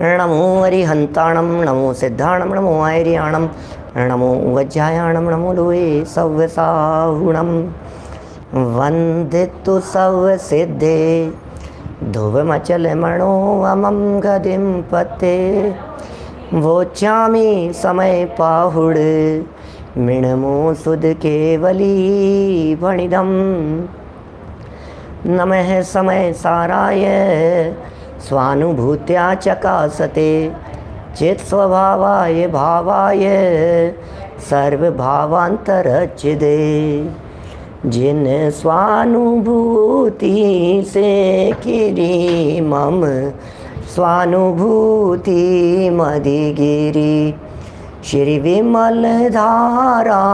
नमो अरिहंताणं नमो सिद्धाणं नमो आयर्याणं नमो वज्रायाणं नमो लोये सव्यसाहुणं वन्दितु सव्यसिद्धे ध्रुवमचलमणो अमं गतिं पते वोचामि समय पाहुड मिणमो सुद केवली वणिदं नमः समय साराय स्वानुभूत्या चकासते चित् स्वभावाय भावाय सर्वभावांतरचिदे जिन स्वानुभूति से किरी मम स्वानुभूति मदिगिरी श्री विमल धारा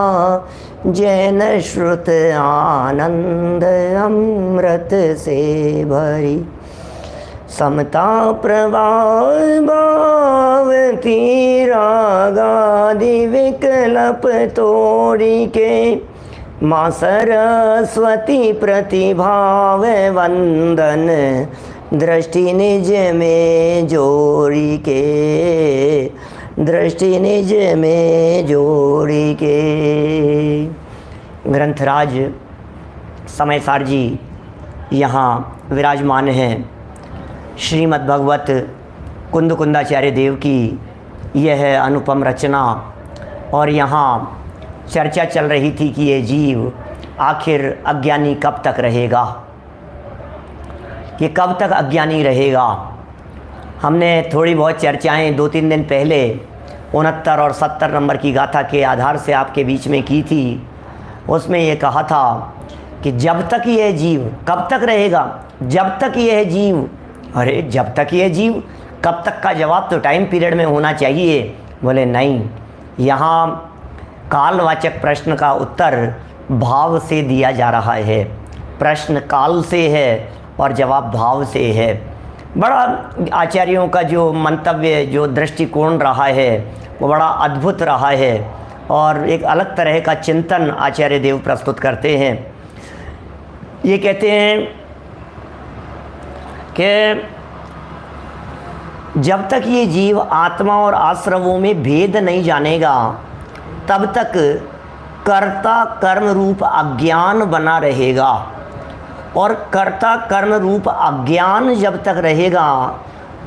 जैन श्रुत आनंद अमृत से भरी समता प्रवाह भावती रागादि विकल्प तोड़ी के माँ सरस्वती प्रतिभाव वंदन दृष्टि निज में जोड़ी के दृष्टि निज में जोड़ी के। ग्रंथराज समयसार जी यहाँ विराजमान हैं। श्रीमद् भगवत कुंदकुंदाचार्य देव की यह अनुपम रचना और यहाँ चर्चा चल रही थी कि ये जीव आखिर अज्ञानी कब तक रहेगा, ये कब तक अज्ञानी रहेगा। हमने थोड़ी बहुत चर्चाएं 2-3 दिन पहले 69 और 70 नंबर की गाथा के आधार से आपके बीच में की थी। उसमें ये कहा था कि जब तक यह जीव कब तक रहेगा, जब तक यह जीव, अरे जब तक ये जीव, कब तक का जवाब तो टाइम पीरियड में होना चाहिए। बोले नहीं, यहाँ कालवाचक प्रश्न का उत्तर भाव से दिया जा रहा है। प्रश्न काल से है और जवाब भाव से है। बड़ा आचार्यों का जो मंतव्य, जो दृष्टिकोण रहा है वो बड़ा अद्भुत रहा है और एक अलग तरह का चिंतन आचार्य देव प्रस्तुत करते हैं। ये कहते हैं कि जब तक ये जीव आत्मा और आश्रवों में भेद नहीं जानेगा तब तक कर्ता कर्म रूप अज्ञान बना रहेगा और कर्ता कर्म रूप अज्ञान जब तक रहेगा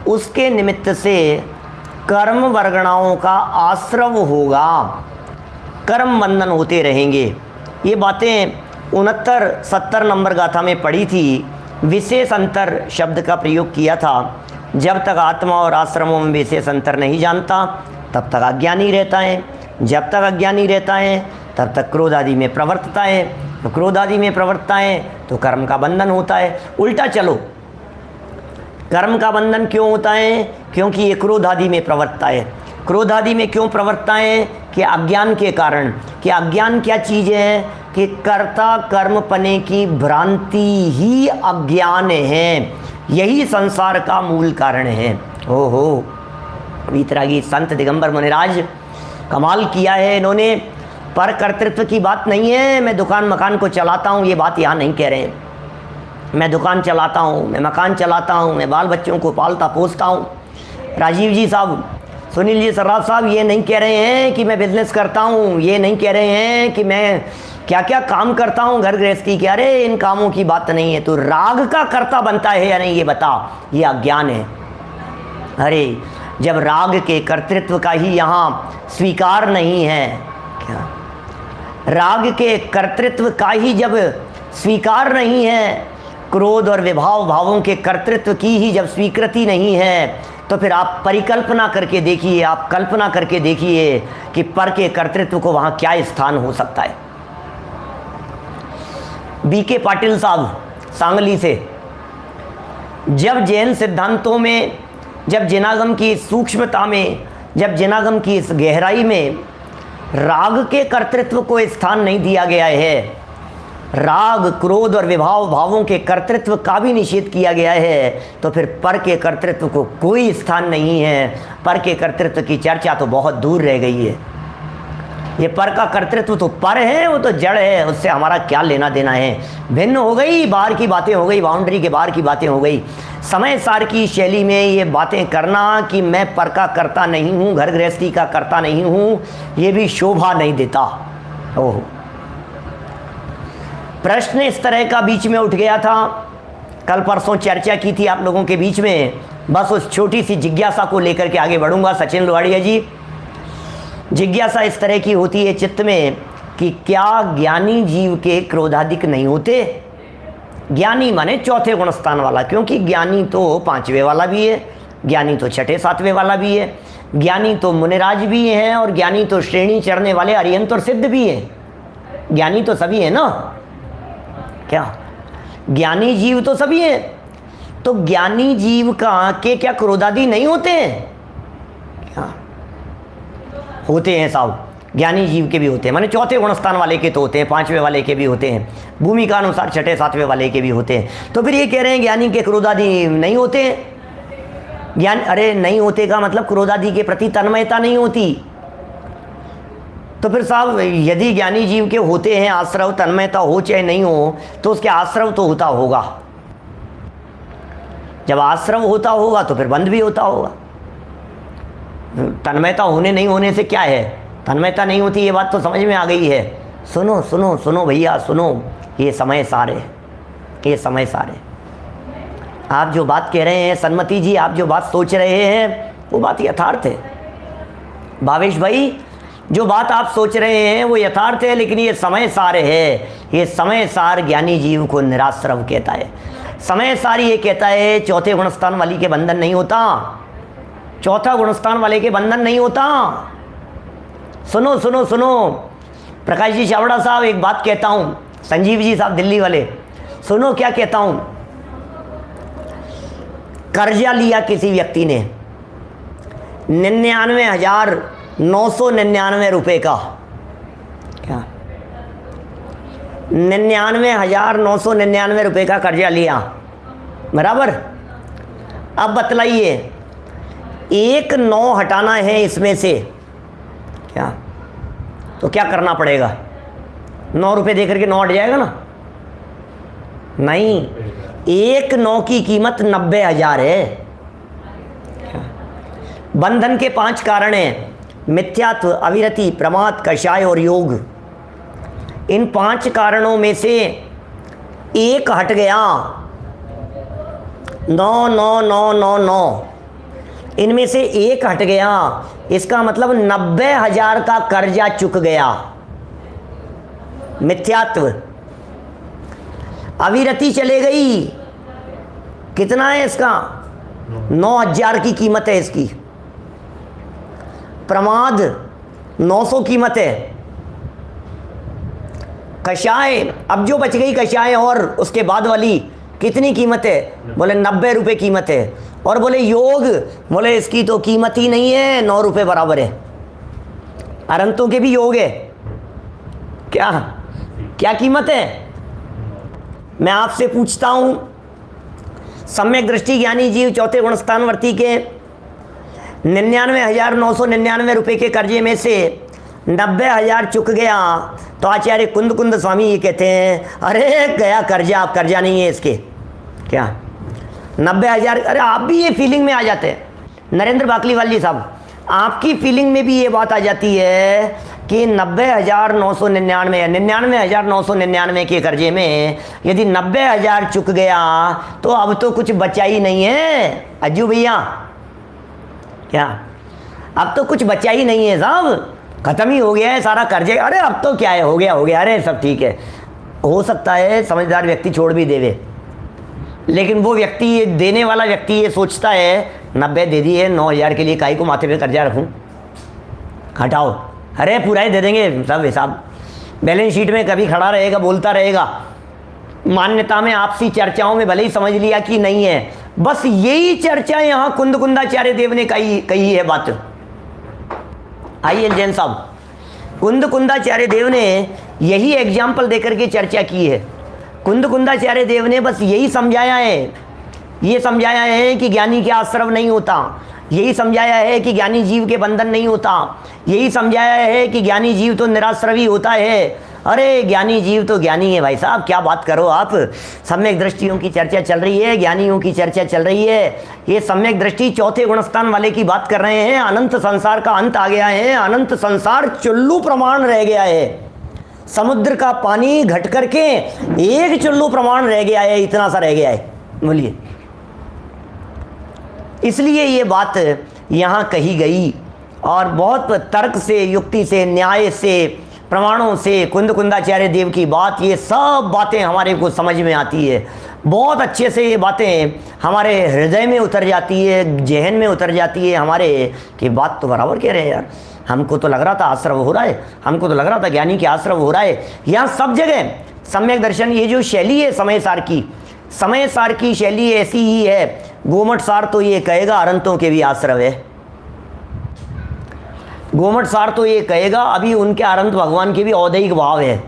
उसके निमित्त से कर्म वर्गणाओं का आश्रव होगा, कर्म बंधन होते रहेंगे। ये बातें 69-70 नंबर गाथा में पढ़ी थी। विशेष अंतर शब्द का प्रयोग किया था। जब तक आत्मा और आश्रमों में विशेष अंतर नहीं जानता तब तक अज्ञानी रहता है, जब तक अज्ञानी रहता है तब तक क्रोध आदि में प्रवर्तता है, तो क्रोध आदि में प्रवर्तता है तो कर्म का बंधन होता है। उल्टा चलो, कर्म का बंधन क्यों होता है? क्योंकि ये क्रोध आदि में प्रवर्तता है। क्रोध आदि में क्यों प्रवर्तता है? कि अज्ञान के कारण। कि अज्ञान क्या चीज़ है? कि कर्ता कर्म पने की भ्रांति ही अज्ञान है, यही संसार का मूल कारण है। ओहो, वीतरागी संत दिगंबर मुनिराज कमाल किया है इन्होंने। पर कर्तृत्व की बात नहीं है, मैं दुकान मकान को चलाता हूँ, ये बात यहाँ नहीं कह रहे हैं। मैं दुकान चलाता हूँ, मैं मकान चलाता हूँ, मैं बाल बच्चों को पालता पोसता हूँ। राजीव जी साहब, सुनील जी सर्राफ साहब ये नहीं कह रहे हैं कि मैं बिजनेस करता हूँ, ये नहीं कह रहे हैं कि मैं क्या क्या काम करता हूँ घर गृहस्थी के। अरे इन कामों की बात नहीं है। तो राग का कर्ता बनता है या नहीं ये बता, ये अज्ञान है। अरे जब राग के कर्तृत्व का ही यहाँ स्वीकार नहीं है, क्या राग के कर्तृत्व का ही जब स्वीकार नहीं है, क्रोध और विभाव भावों के कर्तृत्व की ही जब स्वीकृति नहीं है, तो फिर आप परिकल्पना करके देखिए, आप कल्पना करके देखिए कि पर के कर्तृत्व को वहाँ क्या स्थान हो सकता है। बीके पाटिल साहब सांगली से, जब जैन सिद्धांतों में, जब जिनागम की सूक्ष्मता में, जब जिनागम की इस गहराई में राग के कर्तृत्व को स्थान नहीं दिया गया है, राग क्रोध और विभाव भावों के कर्तृत्व का भी निषेध किया गया है, तो फिर पर के कर्तृत्व को कोई स्थान नहीं है। पर के कर्तृत्व की चर्चा तो बहुत दूर रह गई है। ये पर का कर्तृत्व तो पर है, वो तो जड़ है, उससे हमारा क्या लेना देना है। भिन्न हो गई, बाहर की बातें हो गई, बाउंड्री के बाहर की बातें हो गई। समय सार की शैली में ये बातें करना कि मैं पर का करता नहीं हूँ, घर गृहस्थी का करता नहीं हूँ, ये भी शोभा नहीं देता। ओह, प्रश्न इस तरह का बीच में उठ गया था, कल परसों चर्चा की थी आप लोगों के बीच में, बस उस छोटी सी जिज्ञासा को लेकर के आगे बढ़ूंगा। सचिन लोहाड़िया जी, जिज्ञासा इस तरह की होती है चित्त में कि क्या ज्ञानी जीव के क्रोधाधिक नहीं होते? ज्ञानी माने चौथे गुणस्थान वाला, क्योंकि ज्ञानी तो पांचवे वाला भी है, ज्ञानी तो छठे सातवें वाला भी है, ज्ञानी तो मुनिराज भी हैं, और ज्ञानी तो श्रेणी चढ़ने वाले अरिहंत और सिद्ध भी हैं। ज्ञानी तो सभी है ना, क्या ज्ञानी जीव तो सभी है। तो ज्ञानी जीव का के क्या क्रोधादि नहीं होते हैं? क्या होते हैं साहब, ज्ञानी जीव के भी होते हैं, माने चौथे गुणस्थान वाले के तो होते हैं, पांचवें वाले के भी होते हैं, भूमि का अनुसार छठे सातवें वाले के भी होते हैं। तो फिर ये कह रहे हैं ज्ञानी के क्रोधादि नहीं होते हैं। ज्ञान, अरे नहीं होते का मतलब क्रोधादि के प्रति तन्मयता नहीं होती। तो फिर साहब यदि ज्ञानी जीव के होते हैं आश्रव, तन्मयता हो चाहे नहीं हो, तो उसके आश्रव तो होता होगा। जब आश्रव होता होगा तो फिर बंध भी होता होगा। तन्मयता होने नहीं होने से क्या है, तन्मयता नहीं होती, ये बात तो समझ में आ गई है। सुनो सुनो सुनो भैया सुनो, ये समय सारे, ये समय सारे, आप जो बात कह रहे हैं सन्मति जी, आप जो बात सोच रहे हैं वो बात यथार्थ है। भावेश भाई, जो बात आप सोच रहे हैं वो यथार्थ है, लेकिन ये समय सार है। ये समय सार ज्ञानी जीव को निराश्रव कहता है। समय सार ये कहता है चौथे गुणस्थान वाली के बंधन नहीं होता, चौथा गुणस्थान वाले के बंधन नहीं होता। सुनो सुनो सुनो, प्रकाश जी चावड़ा साहब एक बात कहता हूँ, संजीव जी साहब दिल्ली वाले, सुनो क्या कहता हूँ। कर्जा लिया किसी व्यक्ति ने 99,999 रुपए का, क्या 99,999 रुपए का कर्जा लिया, बराबर। अब बतलाइए, एक 9 हटाना है इसमें से, क्या तो क्या करना पड़ेगा? 9 रुपए देकर के 9 हट जाएगा ना? नहीं, एक 9 की कीमत 90,000 है। बंधन के 5 कारण हैं, मिथ्यात्व, अविरति, प्रमाद, कषाय और योग। इन 5 कारणों में से एक हट गया, 9,9,9,9,9, इनमें से एक हट गया, इसका मतलब 90,000 का कर्जा चुक गया। मिथ्यात्व, अविरति चले गई, कितना है इसका? 9,000 की कीमत है इसकी। प्रमाद 900 कीमत है। कषाय, अब जो बच गई कषाय और उसके बाद वाली कितनी कीमत है? बोले 90 रुपये कीमत है। और बोले योग, बोले इसकी तो कीमत ही नहीं है, 9 रुपये बराबर है। अरंतों के भी योग है, क्या क्या कीमत है? मैं आपसे पूछता हूं, सम्यक दृष्टि ज्ञानी जीव चौथे गुणस्थानवर्ती के 99,999 रुपये के कर्जे में से 90,000 चुक गया, तो आचार्य कुंद कुंद स्वामी ये कहते हैं, अरे गया कर्जा, अब कर्जा नहीं है इसके, क्या 90,000। अरे आप भी ये फीलिंग में आ जाते हैं, नरेंद्र बाकलीवाल जी साहब, आपकी फीलिंग में भी ये बात आ जाती है कि 90,999 है, 99,999 के कर्जे में यदि 90,000 चुक गया तो अब तो कुछ बचा ही नहीं है अज्जू भैया, क्या अब तो कुछ बचा ही नहीं है साहब, खत्म ही हो गया है सारा कर्जे। अरे अब तो क्या है, हो गया, अरे सब ठीक है। हो सकता है समझदार व्यक्ति छोड़ भी देवे, लेकिन वो व्यक्ति, ये देने वाला व्यक्ति ये सोचता है 90 दे दिए, 9,000 के लिए काई को माथे पे कर्जा रखूं, हटाओ, अरे पूरा ही दे देंगे सब हिसाब। बैलेंस शीट में कभी खड़ा रहेगा, बोलता रहेगा, मान्यता में आपसी चर्चाओं में भले ही समझ लिया कि नहीं है, बस यही चर्चा यहाँ कुंद कुंदाचार्य देव ने कही है बात। आइए जैन साहब, कुंद कुंदाचार्य देव ने यही एग्जाम्पल देकर के चर्चा की है। कुंद कुंदाचार्य देव ने बस यही समझाया है, ये समझाया है कि ज्ञानी के आश्रव नहीं होता, यही समझाया है कि ज्ञानी जीव के बंधन नहीं होता, यही समझाया है कि ज्ञानी जीव तो निराश्रवी होता है। अरे ज्ञानी जीव तो ज्ञानी है भाई साहब, क्या बात करो आप। सम्यक दृष्टियों की चर्चा चल रही है, ज्ञानियों की चर्चा चल रही है। ये सम्यक दृष्टि चौथे गुणस्थान वाले की बात कर रहे हैं। अनंत संसार का अंत आ गया है, अनंत संसार चुल्लू प्रमाण रह गया है। समुद्र का पानी घट करके एक चुल्लू प्रमाण रह गया है, इतना सा रह गया है। बोलिए, इसलिए ये बात यहाँ कही गई और बहुत तर्क से, युक्ति से, न्याय से, प्रमाणों से, कुंदाचार्य देव की बात, ये सब बातें हमारे को समझ में आती है। बहुत अच्छे से ये बातें हमारे हृदय में उतर जाती है, जहन में उतर जाती है हमारे, कि बात तो बराबर कह रहे हैं यार। हमको तो लग रहा था आश्रव हो रहा है, हमको तो लग रहा था ज्ञानी के आश्रव हो रहा है। यहाँ सब जगह सम्यक दर्शन, ये जो शैली है समय सार की शैली ऐसी ही है। गोमट सार तो ये कहेगा अनंतों के भी आश्रव है, गोमट सार तो ये कहेगा अभी उनके अनंत भगवान के भी औदैहिक भाव है।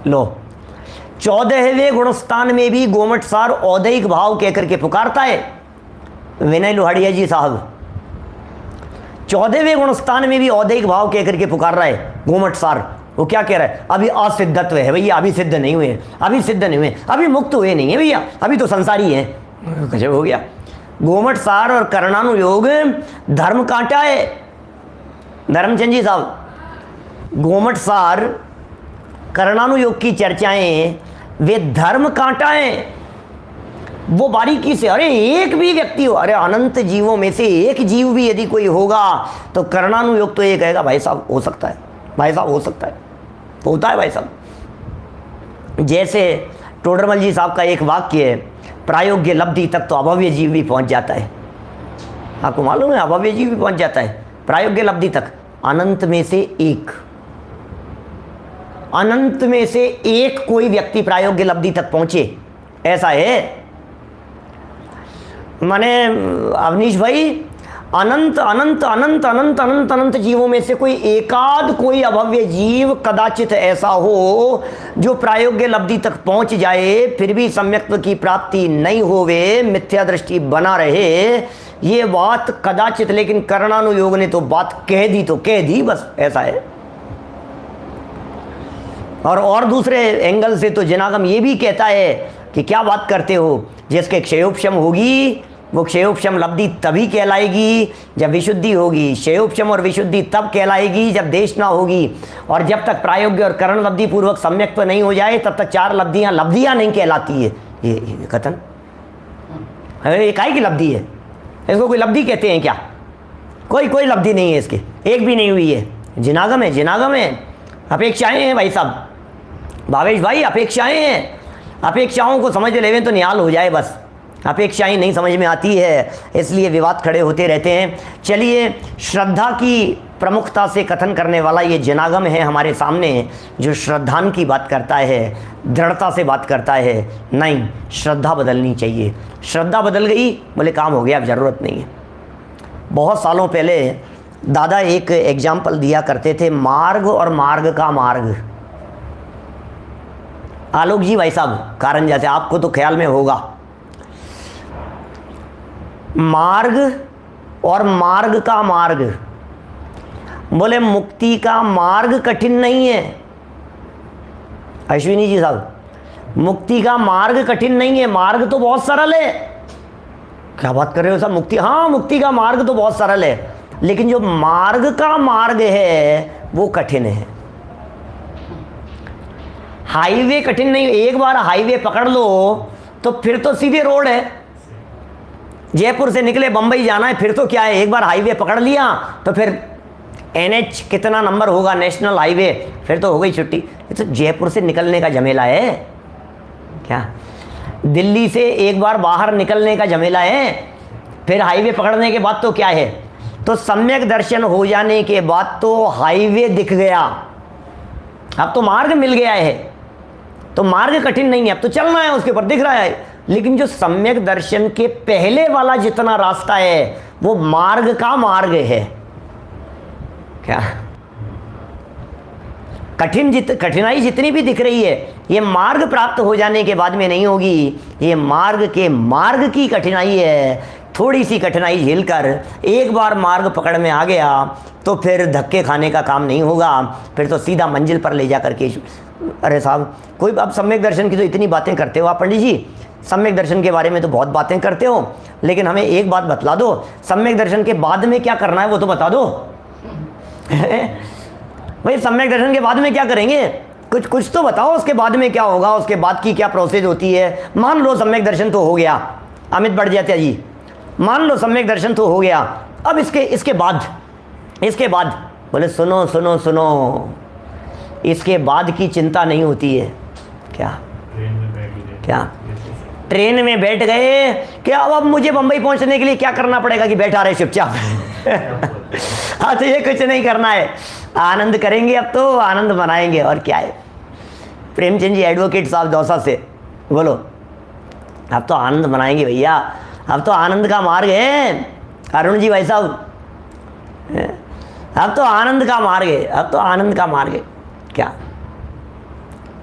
लो, 14वें गुणस्थान में भी गोमट सार औदैहिक भाव कहकर के पुकारता है विनय लोहाड़िया जी साहब। 14वें गुणस्थान में भी औदैहिक भाव कहकर के पुकार रहा है गोमट सार। वो क्या कह रहा है? अभी असिद्धत्व है भैया, अभी सिद्ध नहीं हुए, अभी सिद्ध नहीं हुए, अभी मुक्त हुए नहीं है भैया, अभी तो संसारी है। गजब हो गया। गोमट सार और करणानुयोग धर्म कांटा है। धर्मचंद जी साहब, गोमट सार करणानुयोग की चर्चाएं वे धर्म कांटा है। वो बारीकी से, अरे एक भी व्यक्ति हो, अरे अनंत जीवों में से एक जीव भी यदि कोई होगा तो करणानुयोग तो ये कहेगा भाई साहब हो सकता है, भाई साहब हो सकता है, होता है भाई साहब। जैसे टोडरमल जी साहब का एक वाक्य है, प्रायोग्य लब्धि तक तो अभव्य जीव भी पहुंच जाता है। आपको मालूम है अभव्य जीव भी पहुंच जाता है प्रायोग्य लब्धि तक। अनंत में से एक, अनंत में से एक कोई व्यक्ति प्रायोग्य लब्धि तक पहुंचे, ऐसा है। माने अवनीश भाई, अनंत अनंत अनंत अनंत अनंत अनंत जीवों में से कोई एकाध कोई अभव्य जीव कदाचित ऐसा हो जो प्रायोग्य लब्धि तक पहुंच जाए, फिर भी सम्यक्त्व की प्राप्ति नहीं होवे, मिथ्या दृष्टि बना रहे, ये बात कदाचित। लेकिन करणानुयोग ने तो बात कह दी तो कह दी, बस ऐसा है। और दूसरे एंगल से तो जनागम ये भी कहता है कि क्या बात करते हो, जिसके क्षयोपशम होगी वो क्षयोपशम लब्धि तभी कहलाएगी जब विशुद्धि होगी। क्षयोपशम और विशुद्धि तब कहलाएगी जब देशना होगी, और जब तक प्रायोग्य और करण लब्धि पूर्वक सम्यक्त्व नहीं हो जाए तब तक चार लब्धियां नहीं कहलाती है। ये कथन इकाई की लब्धि है, इसको कोई लब्धि कहते हैं क्या? कोई लब्धि नहीं है इसके, एक भी नहीं हुई है। जिनागम है, जिनागम है, अपेक्षाएं हैं भाई साहब, भावेश भाई अपेक्षाएं हैं। अपेक्षाओं को समझ लेवें तो निहाल हो जाए, बस अपेक्षाएं नहीं समझ में आती है, इसलिए विवाद खड़े होते रहते हैं। चलिए, श्रद्धा की प्रमुखता से कथन करने वाला ये जनागम है हमारे सामने, जो श्रद्धान की बात करता है, दृढ़ता से बात करता है। नहीं, श्रद्धा बदलनी चाहिए। श्रद्धा बदल गई, बोले काम हो गया, अब ज़रूरत नहीं है। बहुत सालों पहले दादा एक एग्जाम्पल दिया करते थे, मार्ग और मार्ग का मार्ग। आलोक जी भाई साहब कारंजा से, आपको तो ख्याल में होगा, मार्ग और मार्ग का मार्ग। बोले मुक्ति का मार्ग कठिन नहीं है अश्विनी जी साहब, मुक्ति का मार्ग कठिन नहीं है, मार्ग तो बहुत सरल है। क्या बात कर रहे हो साहब? मुक्ति, हाँ मुक्ति का मार्ग तो बहुत सरल है, लेकिन जो मार्ग का मार्ग है वो कठिन है। हाईवे कठिन नहीं, एक बार हाईवे पकड़ लो तो फिर तो सीधे रोड है। जयपुर से निकले बंबई जाना है, फिर तो क्या है, एक बार हाईवे पकड़ लिया तो फिर NH कितना नंबर होगा, नेशनल हाईवे, फिर तो हो गई छुट्टी। तो जयपुर से निकलने का झमेला है क्या? दिल्ली से एक बार बाहर निकलने का झमेला है, फिर हाईवे पकड़ने के बाद तो क्या है। तो सम्यक दर्शन हो जाने के बाद तो हाईवे दिख गया, अब तो मार्ग मिल गया है, तो मार्ग कठिन नहीं है, अब तो चलना है, उसके ऊपर दिख रहा है। लेकिन जो सम्यक दर्शन के पहले वाला जितना रास्ता है वो मार्ग का मार्ग है। क्या कठिनाई जितनी भी दिख रही है, ये मार्ग प्राप्त हो जाने के बाद में नहीं होगी, ये मार्ग के मार्ग की कठिनाई है थोड़ी सी कठिनाई झेलकर एक बार मार्ग पकड़ में आ गया तो फिर धक्के खाने का काम नहीं होगा, फिर तो सीधा मंजिल पर ले जा करके। अरे साहब, कोई अब सम्यक दर्शन की तो इतनी बातें करते हो आप पंडित जी, सम्यक दर्शन के बारे में तो बहुत बातें करते हो, लेकिन हमें एक बात बतला दो, सम्यक दर्शन के बाद में क्या करना है वो तो बता दो। भाई सम्यक दर्शन के बाद में क्या करेंगे, कुछ तो बताओ, उसके बाद में क्या होगा, उसके बाद की क्या प्रोसेस होती है। मान लो सम्यक दर्शन तो हो गया, अमित बढ़िया जी, मान लो सम्यक दर्शन तो हो गया, अब इसके बाद बोले सुनो सुनो सुनो, इसके बाद की चिंता नहीं होती है। क्या ट्रेन में बैठ गए क्या, अब मुझे बंबई पहुंचने के लिए क्या करना पड़ेगा कि बैठा रहे चुपचाप। हाँ, तो ये कुछ नहीं करना है, आनंद करेंगे, अब तो आनंद मनाएंगे और क्या है। प्रेमचंद जी एडवोकेट साहब दौसा से, बोलो अब तो आनंद मनाएंगे भैया, अब तो आनंद का मार्ग है। अरुण जी भाई साहब, अब तो आनंद का मार्ग है, अब तो आनंद का मार्ग है। क्या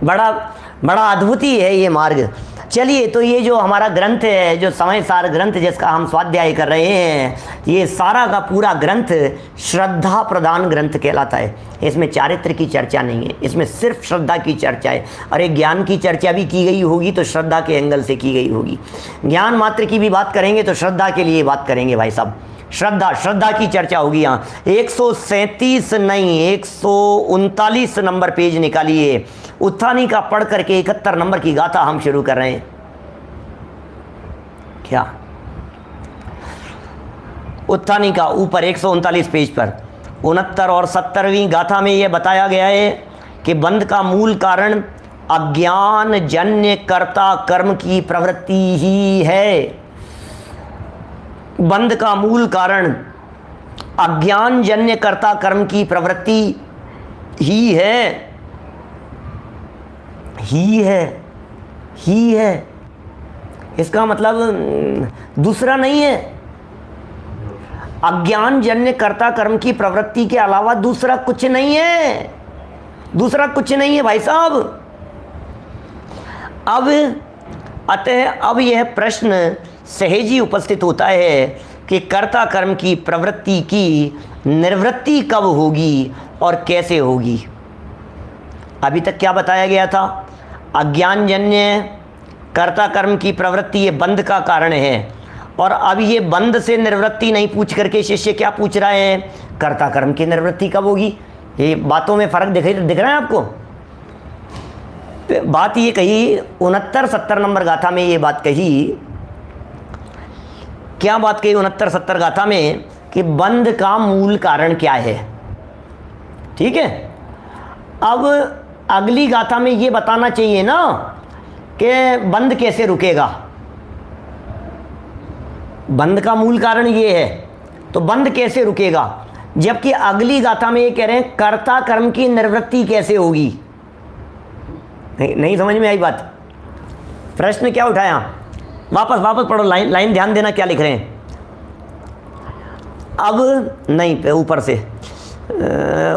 बड़ा अद्भुत ही है ये मार्ग। चलिए, तो ये जो हमारा ग्रंथ है, जो समय सार ग्रंथ जिसका हम स्वाध्याय कर रहे हैं, ये सारा का पूरा ग्रंथ श्रद्धा प्रधान ग्रंथ कहलाता है। इसमें चारित्र की चर्चा नहीं है, इसमें सिर्फ श्रद्धा की चर्चा है। अरे ज्ञान की चर्चा भी की गई होगी तो श्रद्धा के एंगल से की गई होगी, ज्ञान मात्र की भी बात करेंगे तो श्रद्धा के लिए बात करेंगे भाई साहब। श्रद्धा की चर्चा होगी यहाँ। 137 नहीं 139 नंबर पेज निकालिए, उत्थानी का पढ़ करके 71 नंबर की गाथा हम शुरू कर रहे हैं। क्या उत्थानी का ऊपर 139 पेज पर 69 और 70वीं गाथा में यह बताया गया है कि बंध का मूल कारण अज्ञान जन्य कर्ता कर्म की प्रवृत्ति ही है। बंध का मूल कारण अज्ञान जन्य कर्ता कर्म की प्रवृत्ति ही है। इसका मतलब दूसरा नहीं है। अज्ञान जन्य कर्ता कर्म की प्रवृत्ति के अलावा दूसरा कुछ नहीं है, दूसरा कुछ नहीं है भाई साहब। अब यह प्रश्न सहज ही उपस्थित होता है कि कर्ता कर्म की प्रवृत्ति की निवृत्ति कब होगी और कैसे होगी। अभी तक क्या बताया गया था, अज्ञानजन्य कर्ता कर्म की प्रवृत्ति ये बंध का कारण है, और अब ये बंध से निवृत्ति नहीं पूछ करके शिष्य क्या पूछ रहा है, कर्ता कर्म की निवृत्ति कब होगी। ये बातों में फर्क दिख रहा है आपको। बात ये कही 69-70 नंबर गाथा में, ये बात कही, क्या बात कही 69-70 गाथा में कि बंध का मूल कारण क्या है। ठीक है, अब अगली गाथा में ये बताना चाहिए ना कि बंध कैसे रुकेगा। बंध का मूल कारण ये है तो बंध कैसे रुकेगा, जबकि अगली गाथा में ये कह रहे हैं कर्ता कर्म की निवृत्ति कैसे होगी। नहीं समझ में आई बात। प्रश्न क्या उठाया, वापस पढ़ो, लाइन ध्यान देना क्या लिख रहे हैं। अब नहीं, ऊपर से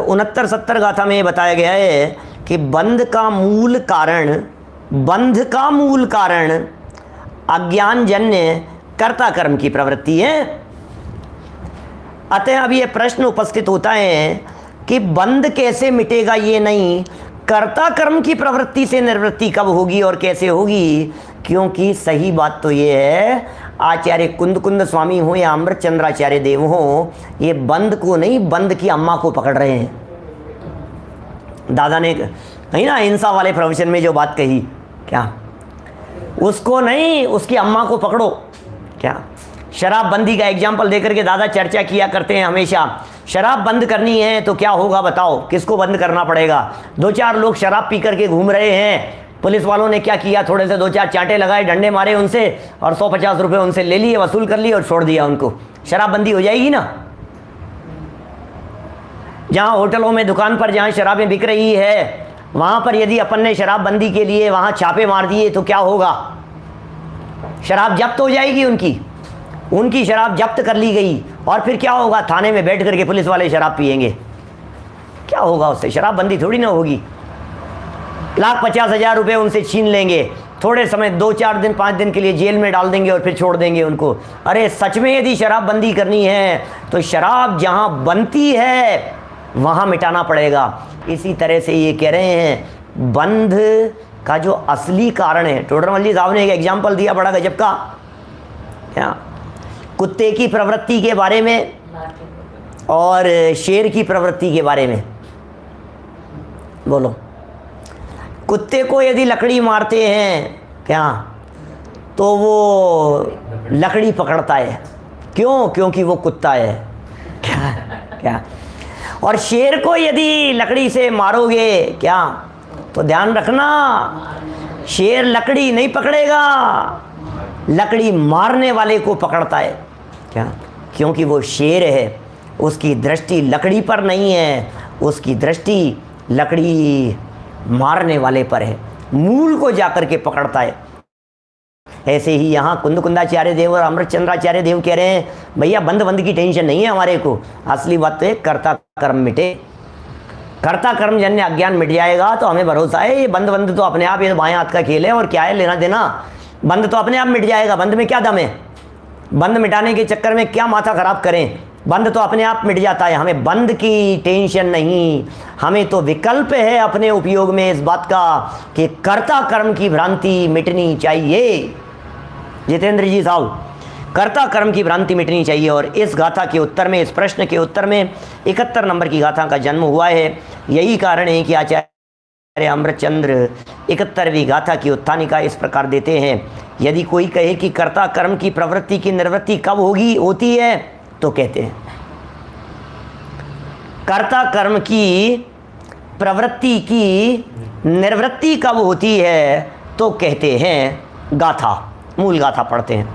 69-70 गाथा में ये बताया गया है कि बंध का मूल कारण अज्ञानजन्य कर्ता कर्म की प्रवृत्ति है। अतः अब ये प्रश्न उपस्थित होता है कि बंध कैसे मिटेगा, ये नहीं, कर्ता कर्म की प्रवृत्ति से निवृत्ति कब होगी और कैसे होगी। क्योंकि सही बात तो ये है, आचार्य कुंद स्वामी हो या अमृत चंद्राचार्य देव हो, ये बंद को नहीं, बंद की अम्मा को पकड़ रहे हैं। दादा ने कही ना अहिंसा वाले प्रवचन में जो बात कही, क्या उसको नहीं, उसकी अम्मा को पकड़ो। क्या शराबबंदी का एग्जाम्पल देकर के दादा चर्चा किया करते हैं हमेशा। शराब बंद करनी है तो क्या होगा बताओ, किसको बंद करना पड़ेगा। 2-4 लोग शराब पी करके घूम रहे हैं, पुलिस वालों ने क्या किया, थोड़े से 2-4 चांटे लगाए, डंडे मारे उनसे और 150 रुपये उनसे ले लिए, वसूल कर लिए और छोड़ दिया उनको। शराबबंदी हो जाएगी ना। जहाँ होटलों में दुकान पर जहाँ शराबें बिक रही है, वहाँ पर यदि अपन ने शराबबंदी के लिए वहाँ छापे मार दिए तो क्या होगा, शराब जब्त हो जाएगी, उनकी शराब जब्त कर ली गई, और फिर क्या होगा, थाने में बैठ करके पुलिस वाले शराब पिएंगे। क्या होगा उससे, शराबबंदी थोड़ी ना होगी। 1,50,000 रुपये उनसे छीन लेंगे, थोड़े समय 2-4 दिन 5 दिन के लिए जेल में डाल देंगे और फिर छोड़ देंगे उनको। अरे सच में यदि शराबबंदी करनी है तो शराब जहाँ बनती है वहाँ मिटाना पड़ेगा। इसी तरह से ये कह रहे हैं बंध का जो असली कारण है, टोडरमल जी साहब ने एक एग्जाम्पल दिया बड़ा गजब का, क्या, कुत्ते की प्रवृत्ति के बारे में और शेर की प्रवृत्ति के बारे में। बोलो, कुत्ते को यदि लकड़ी मारते हैं क्या तो वो लकड़ी पकड़ता है, क्यों? क्योंकि वो कुत्ता है। क्या क्या? और शेर को यदि लकड़ी से मारोगे क्या तो ध्यान रखना शेर लकड़ी नहीं पकड़ेगा, लकड़ी मारने वाले को पकड़ता है। क्या? क्योंकि वो शेर है, उसकी दृष्टि लकड़ी पर नहीं है, उसकी दृष्टि लकड़ी मारने वाले पर है, मूल को जाकर के पकड़ता है। ऐसे ही यहाँ कुंदकुंदाचार्य देव और अमृतचंद्राचार्य देव कह रहे हैं भैया बंद की टेंशन नहीं है हमारे को, असली बात तो है कर्ता कर्म मिटे, कर्ता कर्म जन्य अज्ञान मिट जाएगा तो हमें भरोसा है ये बंद तो अपने आप, ये बाएं हाथ का खेल है और क्या है लेना देना, बंद तो अपने आप मिट जाएगा। बंद में क्या दम है? बंद मिटाने के चक्कर में क्या माथा खराब करें, बंद तो अपने आप मिट जाता है। हमें बंद की टेंशन नहीं, हमें तो विकल्प है अपने उपयोग में इस बात का कि कर्ता कर्म की भ्रांति मिटनी चाहिए। जितेंद्र जी साहब, कर्ता कर्म की भ्रांति मिटनी चाहिए। और इस गाथा के उत्तर में, इस प्रश्न के उत्तर में 71 नंबर की गाथा का जन्म हुआ है। यही कारण है कि आचार्य अमृतचंद्र 71वीं गाथा की उत्थानिका इस प्रकार देते हैं। यदि कोई कहे कि कर्ता कर्म की प्रवृत्ति की निवृत्ति कब होती है तो कहते हैं कर्ता कर्म की प्रवृत्ति की निवृत्ति कब होती है तो कहते हैं गाथा, मूल गाथा पढ़ते हैं।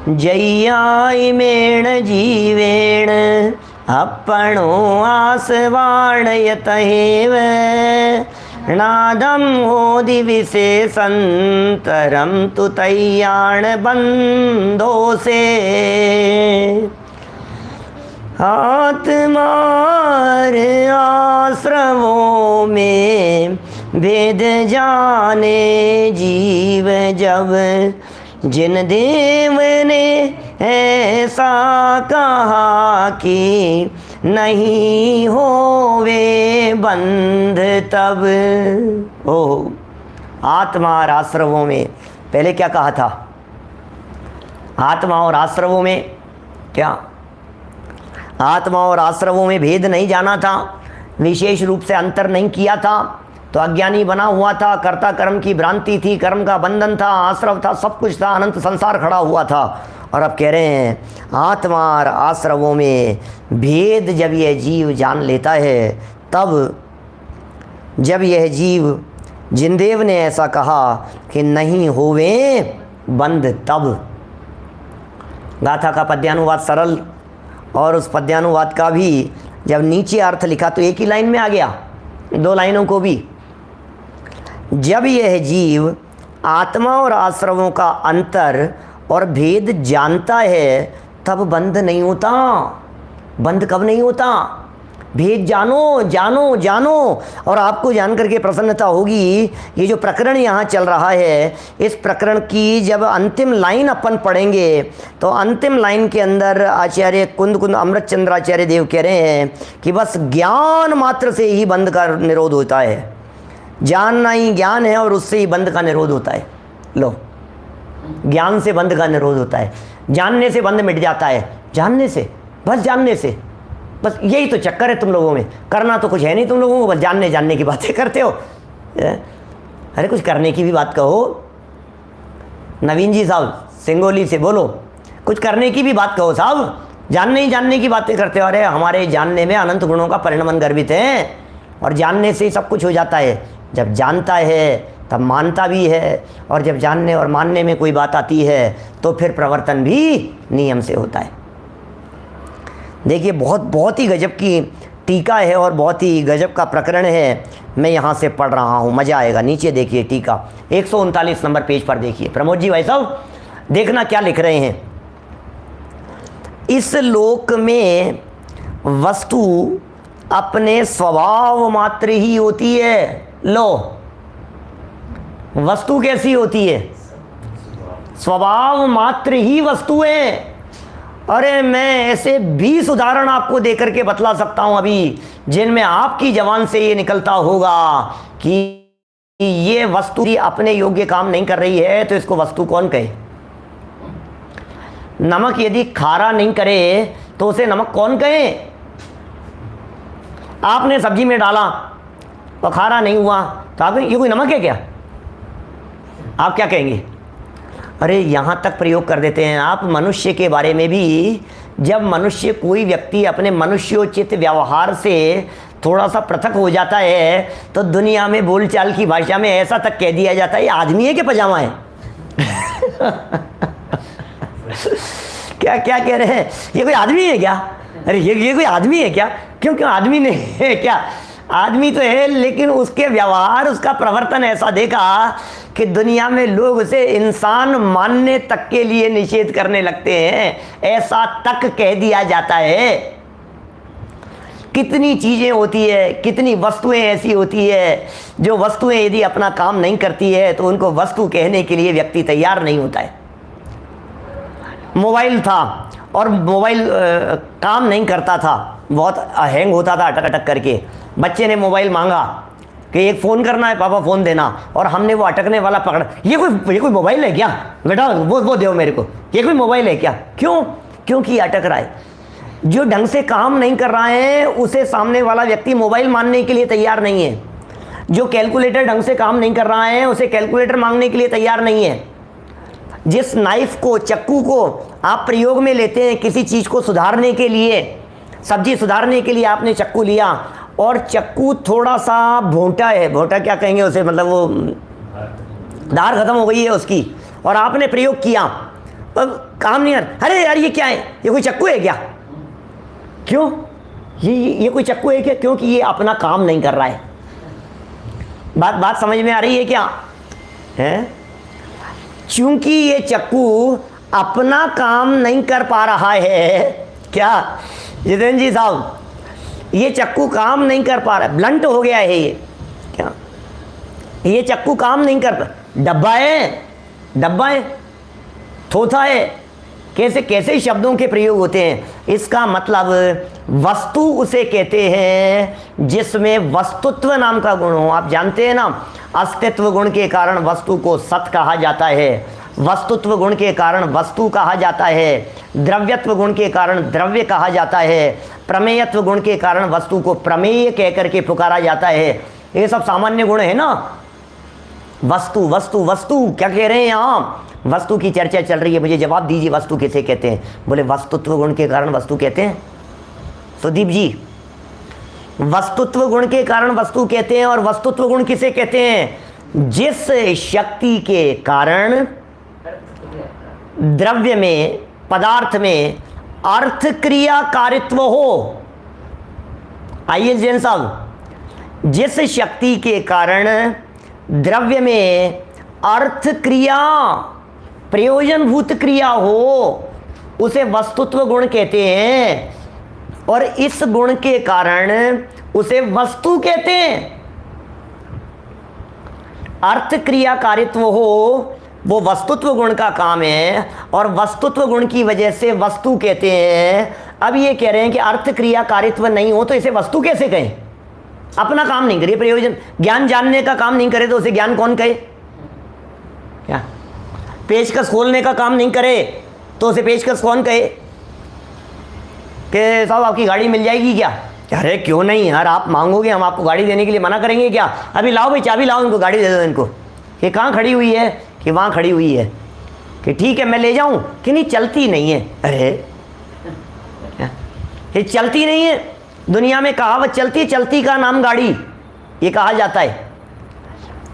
जय्याय मेण जीवेण अपणो आसवाणयतहेव नादम होदि विशेषंतरम तु तय्याण बंधो से आत्मार आश्रवों में भेद जाने जीव जब जिन देव ने ऐसा कहा कि नहीं होवे बंध तब। ओह, आत्मा और आश्रवों में, पहले क्या कहा था? आत्मा और आश्रवों में क्या? आत्मा और आश्रवों में भेद नहीं जाना था, विशेष रूप से अंतर नहीं किया था तो अज्ञानी बना हुआ था, कर्ता कर्म की भ्रांति थी, कर्म का बंधन था, आश्रव था, सब कुछ था, अनंत संसार खड़ा हुआ था। और अब कह रहे हैं आत्मा और आश्रवों में भेद जब यह जीव जान लेता है, तब जब यह जीव, जिनदेव ने ऐसा कहा कि नहीं होवे बंध तब। गाथा का पद्यानुवाद सरल, और उस पद्यानुवाद का भी जब नीचे अर्थ लिखा तो एक ही लाइन में आ गया, 2 लाइनों को भी। जब यह जीव आत्मा और आश्रवों का अंतर और भेद जानता है तब बंध नहीं होता। बंध कब नहीं होता? भेद जानो जानो जानो। और आपको जान करके प्रसन्नता होगी, ये जो प्रकरण यहाँ चल रहा है, इस प्रकरण की जब अंतिम लाइन अपन पढ़ेंगे तो अंतिम लाइन के अंदर आचार्य कुंद अमृतचंद्राचार्य देव कह रहे हैं कि बस ज्ञान मात्र से ही बंध का निरोध होता है। जानना ही ज्ञान है और उससे ही बंध का निरोध होता है। लो, ज्ञान से बंध का निरोध होता है, जानने से बंध मिट जाता है, जानने से, बस जानने से। बस यही तो चक्कर है तुम लोगों में, करना तो कुछ है नहीं तुम लोगों को, बस जानने की बातें करते हो। अरे कुछ करने की भी बात कहो। नवीन जी साहब सिंगोली से बोलो, कुछ करने की भी बात कहो साहब, जानने की बातें करते हो। अरे हमारे जानने में अनंत गुणों का परिणमन गर्भित है और जानने से ही सब कुछ हो जाता है। जब जानता है तब मानता भी है, और जब जानने और मानने में कोई बात आती है तो फिर प्रवर्तन भी नियम से होता है। देखिए बहुत ही गजब की टीका है और बहुत ही गजब का प्रकरण है। मैं यहाँ से पढ़ रहा हूँ, मज़ा आएगा। नीचे देखिए टीका 139 नंबर पेज पर देखिए। प्रमोद जी भाई साहब देखना क्या लिख रहे हैं। इस लोक में वस्तु अपने स्वभाव मात्र ही होती है। लो, वस्तु कैसी होती है? स्वभाव मात्र ही वस्तु है। अरे मैं ऐसे 20 उदाहरण आपको देकर के बतला सकता हूं अभी, जिनमें आपकी जबान से ये निकलता होगा कि ये वस्तु ही अपने योग्य काम नहीं कर रही है, तो इसको वस्तु कौन कहे? नमक यदि खारा नहीं करे तो उसे नमक कौन कहे? आपने सब्जी में डाला और खारा नहीं हुआ तो आप ये कोई नमक है क्या? आप क्या कहेंगे? अरे यहाँ तक प्रयोग कर देते हैं आप मनुष्य के बारे में भी। जब मनुष्य, कोई व्यक्ति अपने मनुष्योचित व्यवहार से थोड़ा सा पृथक हो जाता है तो दुनिया में बोलचाल की भाषा में ऐसा तक कह दिया जाता है, ये आदमी है कि पजामा है? क्या क्या कह रहे हैं? ये कोई आदमी है क्या? अरे ये कोई आदमी है क्या? क्यों क्यों आदमी नहीं है क्या? आदमी तो है, लेकिन उसके व्यवहार, उसका प्रवर्तन ऐसा देखा कि दुनिया में लोग उसे इंसान मानने तक के लिए निषेध करने लगते हैं, ऐसा तक कह दिया जाता है। कितनी चीजें होती है, कितनी वस्तुएं ऐसी होती है जो वस्तुएं यदि अपना काम नहीं करती है तो उनको वस्तु कहने के लिए व्यक्ति तैयार नहीं होता है। मोबाइल था और मोबाइल काम नहीं करता था, बहुत हैंग होता था अटक अटक करके। बच्चे ने मोबाइल मांगा कि एक फ़ोन करना है पापा, फ़ोन देना, और हमने वो अटकने वाला पकड़ा। ये कोई मोबाइल है क्या बेटा? वो दो मेरे को, ये कोई मोबाइल है क्या? क्यों? क्योंकि अटक रहा है। जो ढंग से काम नहीं कर रहा है उसे सामने वाला व्यक्ति मोबाइल मानने के लिए तैयार नहीं है। जो कैलकुलेटर ढंग से काम नहीं कर रहा है उसे कैलकुलेटर मांगने के लिए तैयार नहीं है। जिस नाइफ को, चक्कू को आप प्रयोग में लेते हैं किसी चीज़ को सुधारने के लिए, सब्जी सुधारने के लिए आपने चक्कू लिया और चक्कू थोड़ा सा भोंटा है, भोंटा क्या कहेंगे उसे, मतलब वो धार खत्म हो गई है उसकी, और आपने प्रयोग किया, अब काम नहीं कर। अरे यार ये क्या है? ये कोई चक्कू है क्या? क्यों? ये कोई चक्कू है क्या? क्योंकि ये अपना काम नहीं कर रहा है। बात समझ में आ रही है क्या? है, चूंकि ये चक्कू अपना काम नहीं कर पा रहा है। क्या जितेंद्र जी साहब, ये चक्कू काम नहीं कर पा रहा है, ब्लंट हो गया है ये। क्या ये चक्कू काम नहीं कर पा? डब्बा है, थोथा है, कैसे कैसे शब्दों के प्रयोग होते हैं। इसका मतलब वस्तु उसे कहते हैं जिसमें वस्तुत्व नाम का गुण हो। आप जानते हैं ना, अस्तित्व गुण के कारण वस्तु को सत कहा जाता है, वस्तुत्व गुण के कारण वस्तु कहा जाता है, द्रव्यत्व गुण के कारण द्रव्य कहा जाता है, प्रमेयत्व गुण के कारण वस्तु को प्रमेय कह करके पुकारा जाता है। ये सब सामान्य गुण है ना। वस्तु वस्तु वस्तु क्या कह रहे हैं यहाँ? वस्तु की चर्चा चल रही है, मुझे जवाब दीजिए, वस्तु किसे कहते हैं? बोले वस्तुत्व गुण के कारण वस्तु कहते हैं। सुदीप जी, वस्तुत्व गुण के कारण वस्तु कहते हैं, और वस्तुत्व गुण किसे कहते हैं? जिस शक्ति के कारण द्रव्य में, पदार्थ में अर्थ क्रिया कारित्व हो। आइए जैन साहब, जिस शक्ति के कारण द्रव्य में अर्थ क्रिया, प्रयोजनभूत क्रिया हो, उसे वस्तुत्व गुण कहते हैं, और इस गुण के कारण उसे वस्तु कहते हैं। अर्थ क्रिया कारित्व हो, वो वस्तुत्व गुण का काम है, और वस्तुत्व गुण की वजह से वस्तु कहते हैं। अब ये कह रहे हैं कि अर्थ क्रिया कारित्व नहीं हो तो इसे वस्तु कैसे कहें? अपना काम नहीं करे, प्रयोजन, ज्ञान जानने का काम नहीं करे तो उसे ज्ञान कौन कहे? क्या पेचकस खोलने का काम नहीं करे तो उसे पेचकस कौन कहे? कि साहब आपकी गाड़ी मिल जाएगी क्या? अरे क्यों नहीं यार, आप मांगोगे, हम आपको गाड़ी देने के लिए मना करेंगे क्या? अभी लाओ भाई, चाबी लाओ, इनको गाड़ी दे दो इनको। ये कहाँ खड़ी हुई है? कि वहाँ खड़ी हुई है। कि ठीक है मैं ले जाऊँ, कि नहीं चलती नहीं है। अरे ये चलती नहीं है। दुनिया में कहावत चलती है, चलती का नाम गाड़ी, ये कहा जाता है।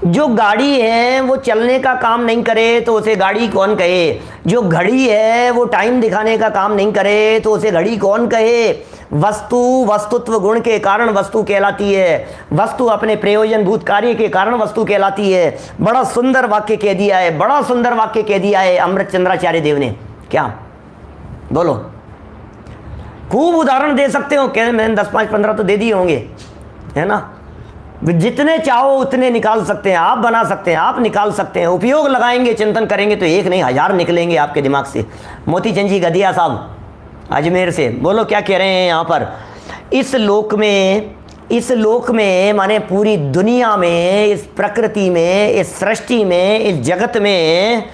जो गाड़ी है वो चलने का काम नहीं करे तो उसे गाड़ी कौन कहे? जो घड़ी है वो टाइम दिखाने का काम नहीं करे तो उसे घड़ी कौन कहे? वस्तु वस्तुत्व गुण के कारण वस्तु कहलाती है, वस्तु अपने प्रयोजनभूत कार्य के कारण वस्तु कहलाती है। बड़ा सुंदर वाक्य कह दिया है, बड़ा सुंदर वाक्य कह दिया है अमृत चंद्राचार्य देव ने। क्या बोलो? खूब उदाहरण दे सकते हो, क्या मैंने 10, 5, 15 तो दे दिए होंगे, है ना। जितने चाहो उतने निकाल सकते हैं आप, बना सकते हैं आप, निकाल सकते हैं। उपयोग लगाएंगे, चिंतन करेंगे तो एक नहीं 1000 निकलेंगे आपके दिमाग से। मोती चंद जी गदिया साहब अजमेर से, बोलो क्या कह रहे हैं यहाँ पर। इस लोक में माने पूरी दुनिया में, इस प्रकृति में, इस सृष्टि में, इस जगत में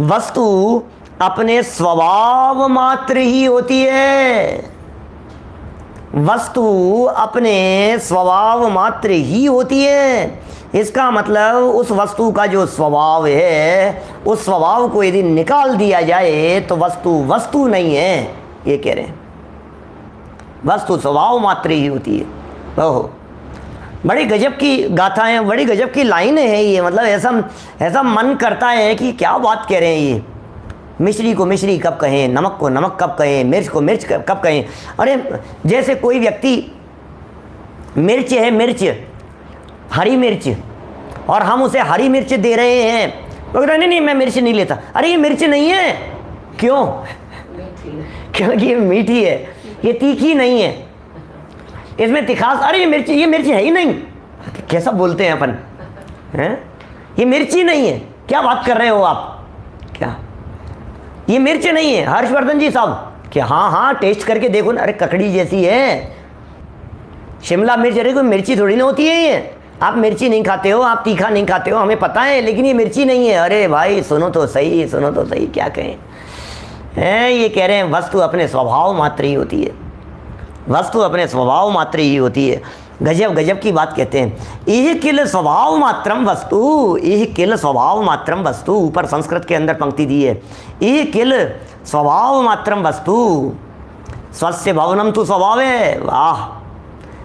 वस्तु अपने स्वभाव मात्र ही होती है। वस्तु अपने स्वभाव मात्र ही होती है। इसका मतलब उस वस्तु का जो स्वभाव है, उस स्वभाव को यदि निकाल दिया जाए तो वस्तु वस्तु नहीं है, ये कह रहे हैं। वस्तु स्वभाव मात्र ही होती है। ओहो, बड़ी गजब की गाथाएं, बड़ी गजब की लाइनें हैं ये। मतलब ऐसा मन करता है कि क्या बात कह रहे हैं ये। मिश्री को मिश्री कब कहें, नमक को नमक कब कहें, मिर्च को मिर्च कब कहें। अरे जैसे कोई व्यक्ति मिर्च है, मिर्च, हरी मिर्च, और हम उसे हरी मिर्च दे रहे हैं, वो कह रहे नहीं मैं मिर्च नहीं लेता। अरे ये मिर्च नहीं है, क्यों? क्योंकि ये मीठी है, ये तीखी नहीं है, इसमें तिखास। अरे ये मिर्च है ही नहीं। कैसा बोलते हैं अपन, हैं? ये मिर्च ही नहीं है, क्या बात कर रहे हो आप, क्या ये मिर्च नहीं है? हर्षवर्धन जी साहब कि हाँ टेस्ट करके देखो ना। अरे ककड़ी जैसी है, शिमला मिर्च। अरे कोई मिर्ची थोड़ी ना होती है ये। आप मिर्ची नहीं खाते हो, आप तीखा नहीं खाते हो, हमें पता है, लेकिन ये मिर्ची नहीं है। अरे भाई सुनो तो सही, सुनो तो सही, क्या कहें हैं। ये कह रहे हैं वस्तु अपने स्वभाव मात्र ही होती है, वस्तु अपने स्वभाव मात्र ही होती है। गजब गजब की बात कहते हैं। यह किल स्वभाव मात्रम वस्तु, यह किल स्वभाव मात्रम वस्तु। ऊपर संस्कृत के अंदर पंक्ति दी है, यह किल स्वभाव मात्रम वस्तु स्वस्य भवनम तो स्वभाव है। वाह,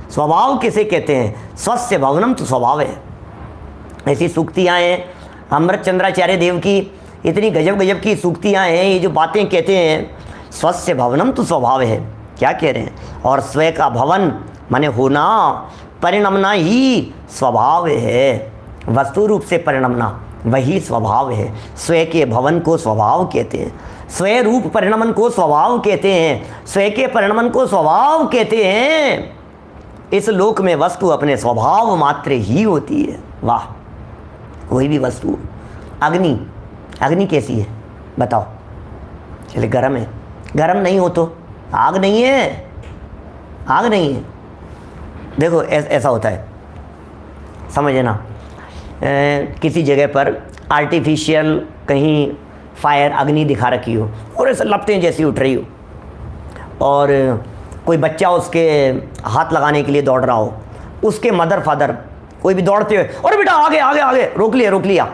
स्वभाव किसे कहते हैं? स्वस्य भवनम तो स्वभाव है। ऐसी सूक्तियाँ हैं अमृत चंद्राचार्य देव की, इतनी गजब गजब की सूक्तियाँ हैं। ये जो बातें कहते हैं, स्वस्य भवनम तो स्वभाव है, क्या कह रहे हैं। और स्वयं का भवन माने होना, परिणमना ही स्वभाव है। वस्तु रूप से परिणमना वही स्वभाव है। स्वयं के भवन को स्वभाव कहते हैं, स्वयं रूप परिणमन को स्वभाव कहते हैं, स्वयं के परिणमन को स्वभाव कहते हैं। इस लोक में वस्तु अपने स्वभाव मात्र ही होती है। वाह, कोई भी वस्तु, अग्नि, अग्नि कैसी है बताओ? चले गर्म है, गर्म नहीं हो तो आग नहीं है, आग नहीं है। देखो ऐसा होता है, समझना, किसी जगह पर आर्टिफिशियल कहीं फायर अग्नि दिखा रखी हो और ऐसे लपटें जैसी उठ रही हो, और कोई बच्चा उसके हाथ लगाने के लिए दौड़ रहा हो, उसके मदर फादर कोई भी दौड़ते हुए, अरे बेटा आगे आगे आगे, रोक लिया।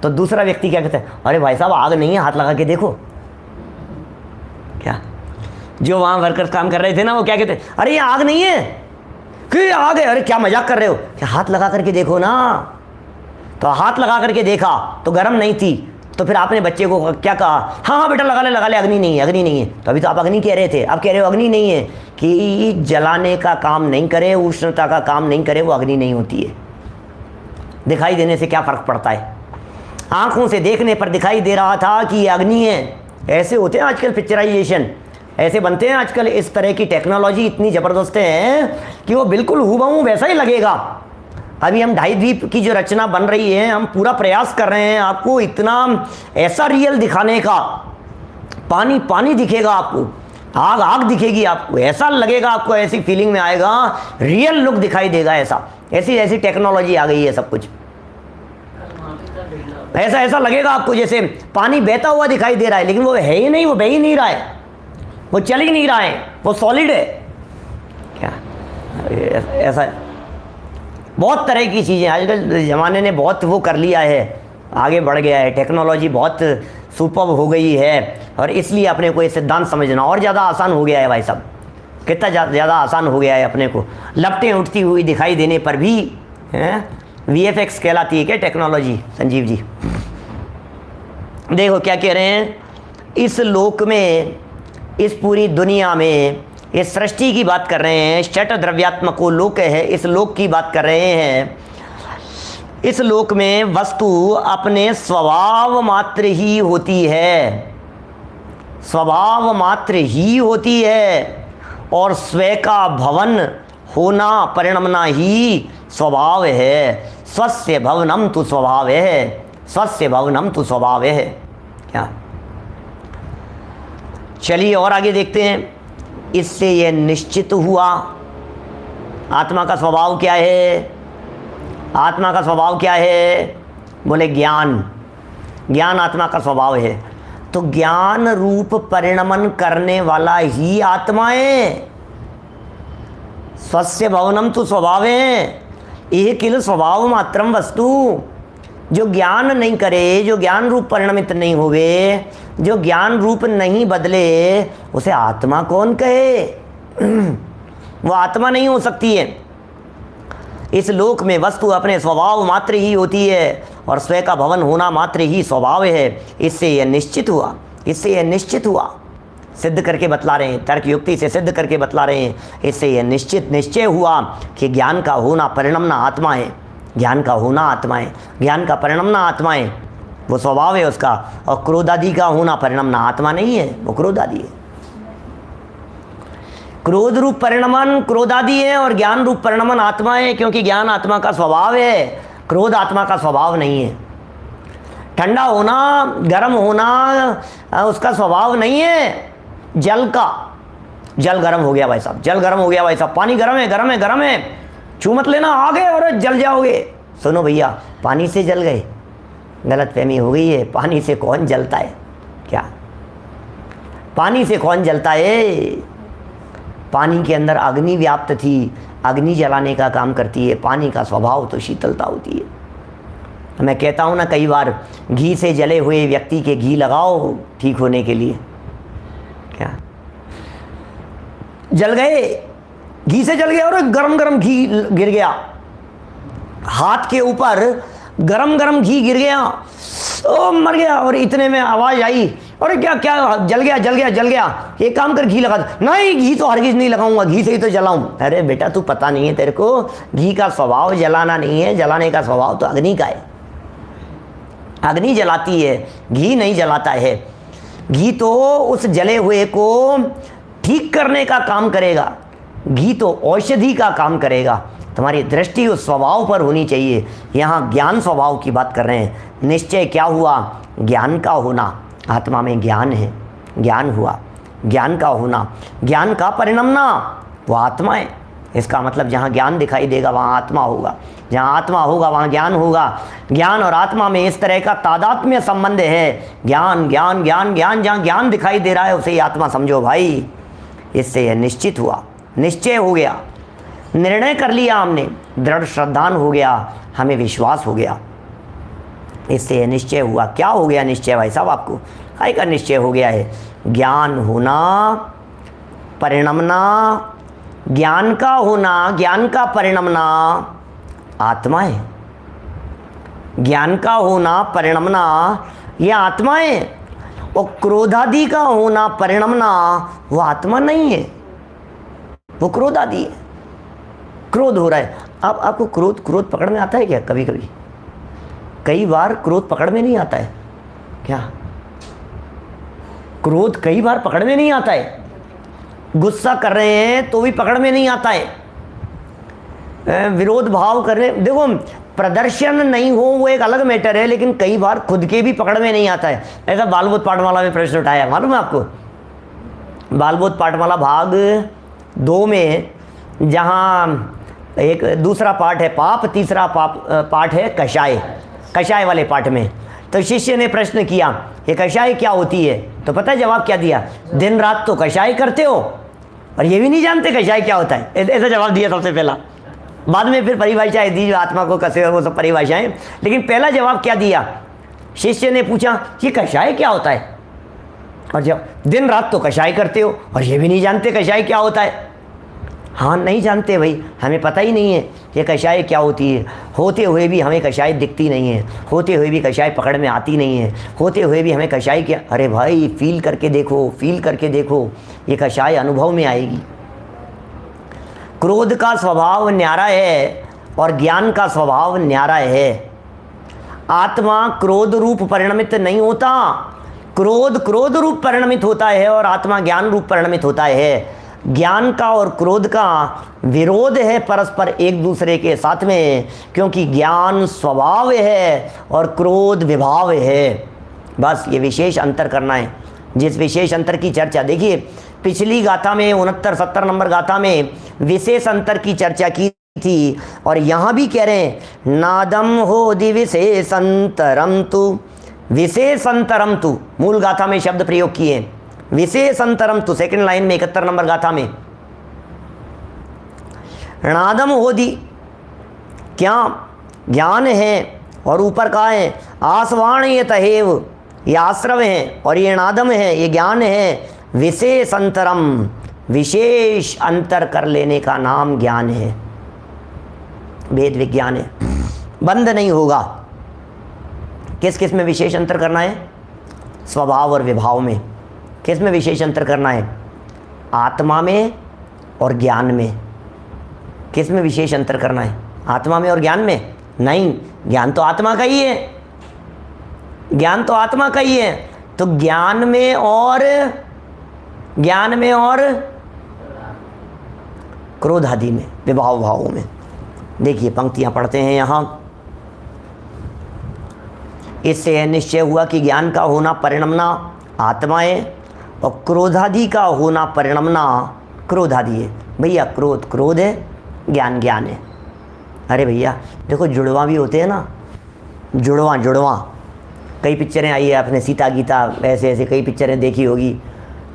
तो दूसरा व्यक्ति क्या कहता है? अरे भाई साहब आग नहीं है, हाथ लगा के देखो। क्या जो वहाँ वर्कर्स काम कर रहे थे ना, वो क्या कहते? अरे ये आग नहीं है, कि आग है। अरे क्या मजाक कर रहे हो, क्या हाथ लगा करके देखो ना। तो हाथ लगा करके देखा तो गर्म नहीं थी, तो फिर आपने बच्चे को क्या कहा? हाँ बेटा लगा ले, अग्नि नहीं है, अग्नि नहीं है। तो अभी तो आप अग्नि कह रहे थे, अब कह रहे हो अग्नि नहीं है। कि जलाने का काम नहीं करे, उष्णता का काम नहीं करे, वो अग्नि नहीं होती है। दिखाई देने से क्या फ़र्क पड़ता है? आँखों से देखने पर दिखाई दे रहा था कि ये अग्नि है। ऐसे होते हैं आजकल पिक्चराइजेशन, ऐसे बनते हैं आजकल। इस तरह की टेक्नोलॉजी इतनी ज़बरदस्त है कि वो बिल्कुल हूबहू वैसा ही लगेगा। अभी हम ढाई द्वीप की जो रचना बन रही है, हम पूरा प्रयास कर रहे हैं आपको इतना ऐसा रियल दिखाने का। पानी पानी दिखेगा आपको, आग आग दिखेगी आपको, ऐसा लगेगा आपको, ऐसी फीलिंग में आएगा, रियल लुक दिखाई देगा। ऐसी ऐसी टेक्नोलॉजी आ गई है, सब कुछ ऐसा लगेगा आपको जैसे पानी बहता हुआ दिखाई दे रहा है, लेकिन वो है ही नहीं, वो बह ही नहीं रहा है, वो चल ही नहीं रहा है, वो सॉलिड है। क्या ऐसा बहुत तरह की चीज़ें आजकल ज़माने ने बहुत वो कर लिया है, आगे बढ़ गया है, टेक्नोलॉजी बहुत सुपर्ब हो गई है, और इसलिए अपने को ये सिद्धांत समझना और ज़्यादा आसान हो गया है। भाई साहब कितना ज़्यादा आसान हो गया है अपने को। लपटें उठती हुई दिखाई देने पर भी VFX कहलाती है क्या टेक्नोलॉजी? संजीव जी देखो क्या कह रहे हैं। इस लोक में, इस पूरी दुनिया में, इस सृष्टि की बात कर रहे हैं। षट द्रव्यात्मको लोक है, इस लोक की बात कर रहे हैं। इस लोक में वस्तु अपने स्वभाव मात्र ही होती है, स्वभाव मात्र ही होती है, और स्वयं का भवन होना, परिणमना ही स्वभाव है। स्वस्य भवनम तु स्वभाव है, स्वस्य भवनम तु स्वभाव है। क्या, चलिए और आगे देखते हैं। इससे यह निश्चित हुआ, आत्मा का स्वभाव क्या है? आत्मा का स्वभाव क्या है? बोले ज्ञान। ज्ञान आत्मा का स्वभाव है। तो ज्ञान रूप परिणमन करने वाला ही आत्मा है। स्वस्य भवनम तो स्वभाव है, यह किल स्वभाव मात्रम वस्तु। जो ज्ञान नहीं करे, जो ज्ञान रूप परिणमित नहीं हुए, जो ज्ञान रूप नहीं बदले, उसे आत्मा कौन कहे? वो आत्मा नहीं हो सकती है। इस लोक में वस्तु अपने स्वभाव मात्र ही होती है और स्वयं का भवन होना मात्र ही स्वभाव है। इससे यह निश्चित हुआ, इससे यह निश्चित हुआ, सिद्ध करके बतला रहे हैं, तर्क युक्ति से सिद्ध करके बतला रहे हैं। इससे यह निश्चय हुआ कि ज्ञान का होना परिणमना आत्मा है। ज्ञान का होना आत्मा है, ज्ञान का परिणमना आत्मा है, वो स्वभाव है उसका। और क्रोधादि का होना परिणमना आत्मा नहीं है, वो क्रोधादि है। क्रोध रूप परिणमन क्रोधादि है और ज्ञान रूप परिणमन आत्मा है, क्योंकि ज्ञान आत्मा का स्वभाव है, क्रोध आत्मा का स्वभाव नहीं है। ठंडा होना, गर्म होना उसका स्वभाव नहीं है। जल का, जल गर्म हो गया भाई साहब, जल गर्म हो गया भाई साहब, पानी गर्म है, गर्म है, गर्म है, छू मत लेना, आगे और जल जाओगे। सुनो भैया, पानी से जल गए, गलतफहमी हो गई है। पानी से कौन जलता है? क्या पानी से कौन जलता है? पानी के अंदर अग्नि व्याप्त थी, अग्नि जलाने का काम करती है। पानी का स्वभाव तो शीतलता होती है। मैं कहता हूँ ना कई बार, घी से जले हुए व्यक्ति के घी लगाओ ठीक होने के लिए। क्या जल गए, घी से जल गया और गरम गरम घी गिर गया हाथ के ऊपर, गरम गरम घी गिर गया, ओ मर गया। और इतने में आवाज आई, अरे क्या क्या जल गया, जल गया, जल गया, एक काम कर घी लगा दे। नहीं, घी तो हरगिज नहीं लगाऊंगा, घी से ही तो जलाऊं। अरे बेटा, तू पता नहीं है तेरे को, घी का स्वभाव जलाना नहीं है, जलाने का स्वभाव तो अग्नि का है। अग्नि जलाती है, घी नहीं जलाता है। घी तो उस जले हुए को ठीक करने का काम करेगा, घी तो औषधि का काम करेगा। तुम्हारी दृष्टि उस स्वभाव पर होनी चाहिए। यहाँ ज्ञान स्वभाव की बात कर रहे हैं। निश्चय क्या हुआ? ज्ञान का होना, आत्मा में ज्ञान है, ज्ञान हुआ, ज्ञान का होना, ज्ञान का परिणमना, वो आत्मा है। इसका मतलब जहाँ ज्ञान दिखाई देगा वहाँ आत्मा होगा, जहाँ आत्मा होगा वहाँ ज्ञान होगा। ज्ञान और आत्मा में इस तरह का तादात्म्य संबंध है। ज्ञान ज्ञान ज्ञान ज्ञान, जहाँ ज्ञान दिखाई दे रहा है उसे ही आत्मा समझो भाई। इससे यह निश्चित हुआ, निश्चय हो गया, निर्णय कर लिया हमने, दृढ़ श्रद्धान हो गया, हमें विश्वास हो गया। इससे यह निश्चय हुआ। क्या हो गया निश्चय भाई साहब? आपको काय का निश्चय हो गया है? ज्ञान होना, परिणमना, ज्ञान का होना, ज्ञान का परिणमना आत्मा है। ज्ञान का होना, परिणमना यह आत्मा है। और क्रोधादि का होना, परिणमना वो आत्मा नहीं है, वो क्रोधादि है। क्रोध हो रहा है, आपको क्रोध पकड़ में आता है क्या? कभी कभी, कई बार क्रोध पकड़ में नहीं आता है क्या? क्रोध कई बार पकड़ में नहीं आता है। गुस्सा कर रहे हैं तो भी पकड़ में नहीं आता है। विरोध भाव कर रहे, देखो प्रदर्शन नहीं हो वो एक अलग मैटर है, लेकिन कई बार खुद के भी पकड़ में नहीं आता है। ऐसा बालबोध पाठमाला में प्रश्न उठाया, मालूम है आपको? बालबोध पाठमाला भाग 2 में, जहाँ एक दूसरा पाठ है पाप, तीसरा पाठ है कषाय, कषाय वाले पाठ में। तो शिष्य ने प्रश्न किया, ये कषाय क्या होती है? तो पता है जवाब क्या दिया? दिन रात तो कषाय करते हो और ये भी नहीं जानते कषाय क्या होता है। ऐसा जवाब दिया सबसे पहला। बाद में फिर परिभाषाएं दी जो आत्मा को कसे, वो सब परिभाषाएं, लेकिन पहला जवाब क्या दिया? शिष्य ने पूछा ये कषाय क्या होता है? और जब दिन रात तो कषाय करते हो और ये भी नहीं जानते कषाय क्या होता है। हाँ, नहीं जानते भाई, हमें पता ही नहीं है ये कषाय क्या होती है। होते हुए भी हमें कषाय दिखती नहीं है, होते हुए भी कषाय पकड़ में आती नहीं है, होते हुए भी हमें कषाय क्या। अरे भाई, फील करके देखो, फील करके देखो, ये कषाय अनुभव में आएगी। क्रोध का स्वभाव न्यारा है और ज्ञान का स्वभाव न्यारा है। आत्मा क्रोध रूप परिणमित नहीं होता, क्रोध क्रोध रूप परिणमित होता है और आत्मा ज्ञान रूप परिणमित होता है। ज्ञान का और क्रोध का विरोध है परस्पर एक दूसरे के साथ में, क्योंकि ज्ञान स्वभाव है और क्रोध विभाव है। बस ये विशेष अंतर करना है। जिस विशेष अंतर की चर्चा देखिए पिछली गाथा में 69-70 नंबर गाथा में विशेष अंतर की चर्चा की थी, और यहाँ भी कह रहे हैं नादम होदि विशेषंतरम तु, विशेषंतरम तु मूल गाथा में शब्द प्रयोग किए हैं। विशेषंतरम तु सेकंड लाइन में 71 नंबर गाथा में नादम होदि क्या ज्ञान है, और ऊपर कहा है आसवाण ये तहेव, ये आश्रव है, और ये नादम है, ये ज्ञान है। विशेषंतरम विशेष अंतर कर लेने का नाम ज्ञान है, वेद विज्ञान है, बंद नहीं होगा। किस किस में विशेष अंतर करना है? स्वभाव और विभाव में। किस में विशेष अंतर करना है? आत्मा में और ज्ञान में। किस में विशेष अंतर करना है? आत्मा में और ज्ञान में? नहीं, ज्ञान तो आत्मा का ही है, ज्ञान तो आत्मा का ही है। तो ज्ञान में और क्रोध आदि में, विभाव भावों में। देखिए पंक्तियां पढ़ते हैं यहाँ। इससे यह निश्चय हुआ कि ज्ञान का होना परिणमना आत्मा है और क्रोधादि का होना परिणमना क्रोधादि है। भैया क्रोध है, ज्ञान है। अरे भैया देखो जुड़वा भी होते हैं ना, जुड़वा कई पिक्चरें आई है आपने, सीता गीता ऐसे कई पिक्चरें देखी होगी,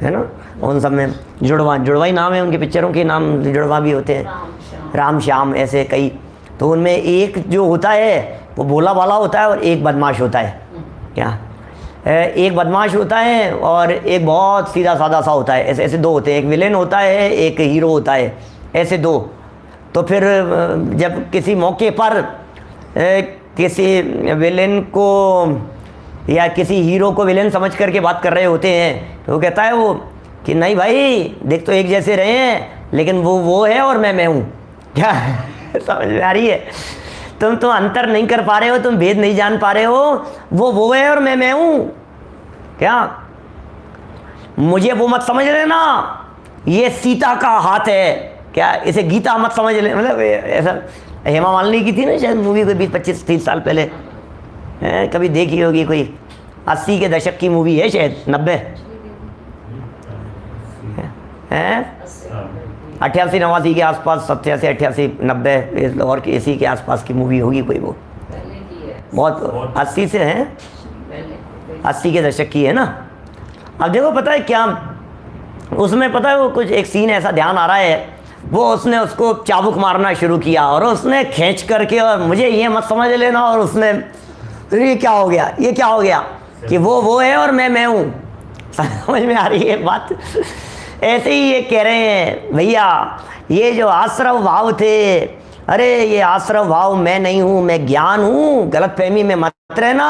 है ना। उन सब में जुड़वा ही नाम है उनके, पिक्चरों के नाम जुड़वा भी होते हैं, राम श्याम ऐसे कई। तो उनमें एक जो होता है वो भोला भाला होता है और एक बदमाश होता है। क्या? एक बदमाश होता है और एक बहुत सीधा साधा सा होता है। ऐसे दो होते हैं, एक विलेन होता है, एक हीरो होता है, ऐसे दो। तो फिर जब किसी मौके पर किसी विलेन को या किसी हीरो को विलेन समझ करके बात कर रहे होते हैं, तो वो कहता है वो कि नहीं भाई देख तो एक जैसे रहे हैं, लेकिन वो है और मैं हूँ। क्या समझ में आ रही है? तुम तो अंतर नहीं कर पा रहे हो, तुम भेद नहीं जान पा रहे हो। वो है और मैं हूँ। क्या? मुझे वो मत समझ लेना, ये सीता का हाथ है। क्या? इसे गीता मत समझ ले। मतलब ऐसा हेमा मालिनी की थी ना शायद मूवी, कोई 20-25-30 साल पहले, कभी देखी होगी, कोई 80 के दशक की मूवी है शायद, 90 है, 88-89 के आसपास, 87-88-90 और इसी के आसपास की मूवी होगी कोई। वो बहुत 80 से है, 80 के दशक की है ना। अब देखो पता है क्या उसमें, पता है वो कुछ एक सीन ऐसा ध्यान आ रहा है, वो उसने उसको चाबुक मारना शुरू किया और उसने खींच करके, और मुझे ये मत समझ लेना, और उसने ये क्या हो गया कि वो है और मैं हूँ। समझ में आ रही है बात? ऐसे ही ये कह रहे हैं भैया, ये जो आश्रव भाव थे, अरे ये आश्रव भाव मैं नहीं हूँ, मैं ज्ञान हूँ। गलतफहमी में मत रहना,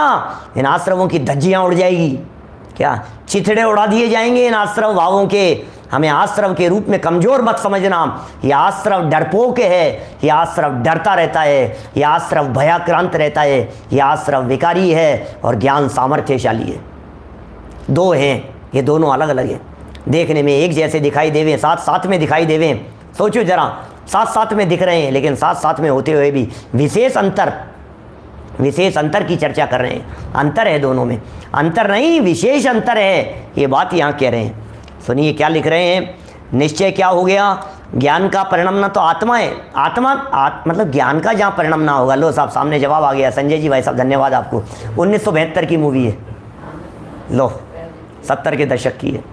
इन आश्रवों की धज्जियाँ उड़ जाएगी। क्या? चिथड़े उड़ा दिए जाएंगे इन आश्रव भावों के। हमें आश्रव के रूप में कमज़ोर मत समझना। ये आश्रव डरपोक है, ये आश्रव डरता रहता है, ये आश्रव भयाक्रांत रहता है, ये आश्रव विकारी है और ज्ञान सामर्थ्यशाली है। दो हैं, ये दोनों अलग अलग हैं। देखने में एक जैसे दिखाई देवे, साथ में दिखाई देवे, सोचो जरा, साथ में दिख रहे हैं, लेकिन साथ में होते हुए भी विशेष अंतर की चर्चा कर रहे हैं। अंतर है दोनों में, अंतर नहीं विशेष अंतर है, ये बात यहाँ कह रहे हैं। सुनिए क्या लिख रहे हैं। निश्चय क्या हो गया? ज्ञान का परिणमना तो आत्मा है। मतलब ज्ञान का जहाँ परिणमना होगा। लो साहब सामने जवाब आ गया। संजय जी भाई साहब धन्यवाद आपको। 1972 की मूवी है, लो 70 के दशक की है,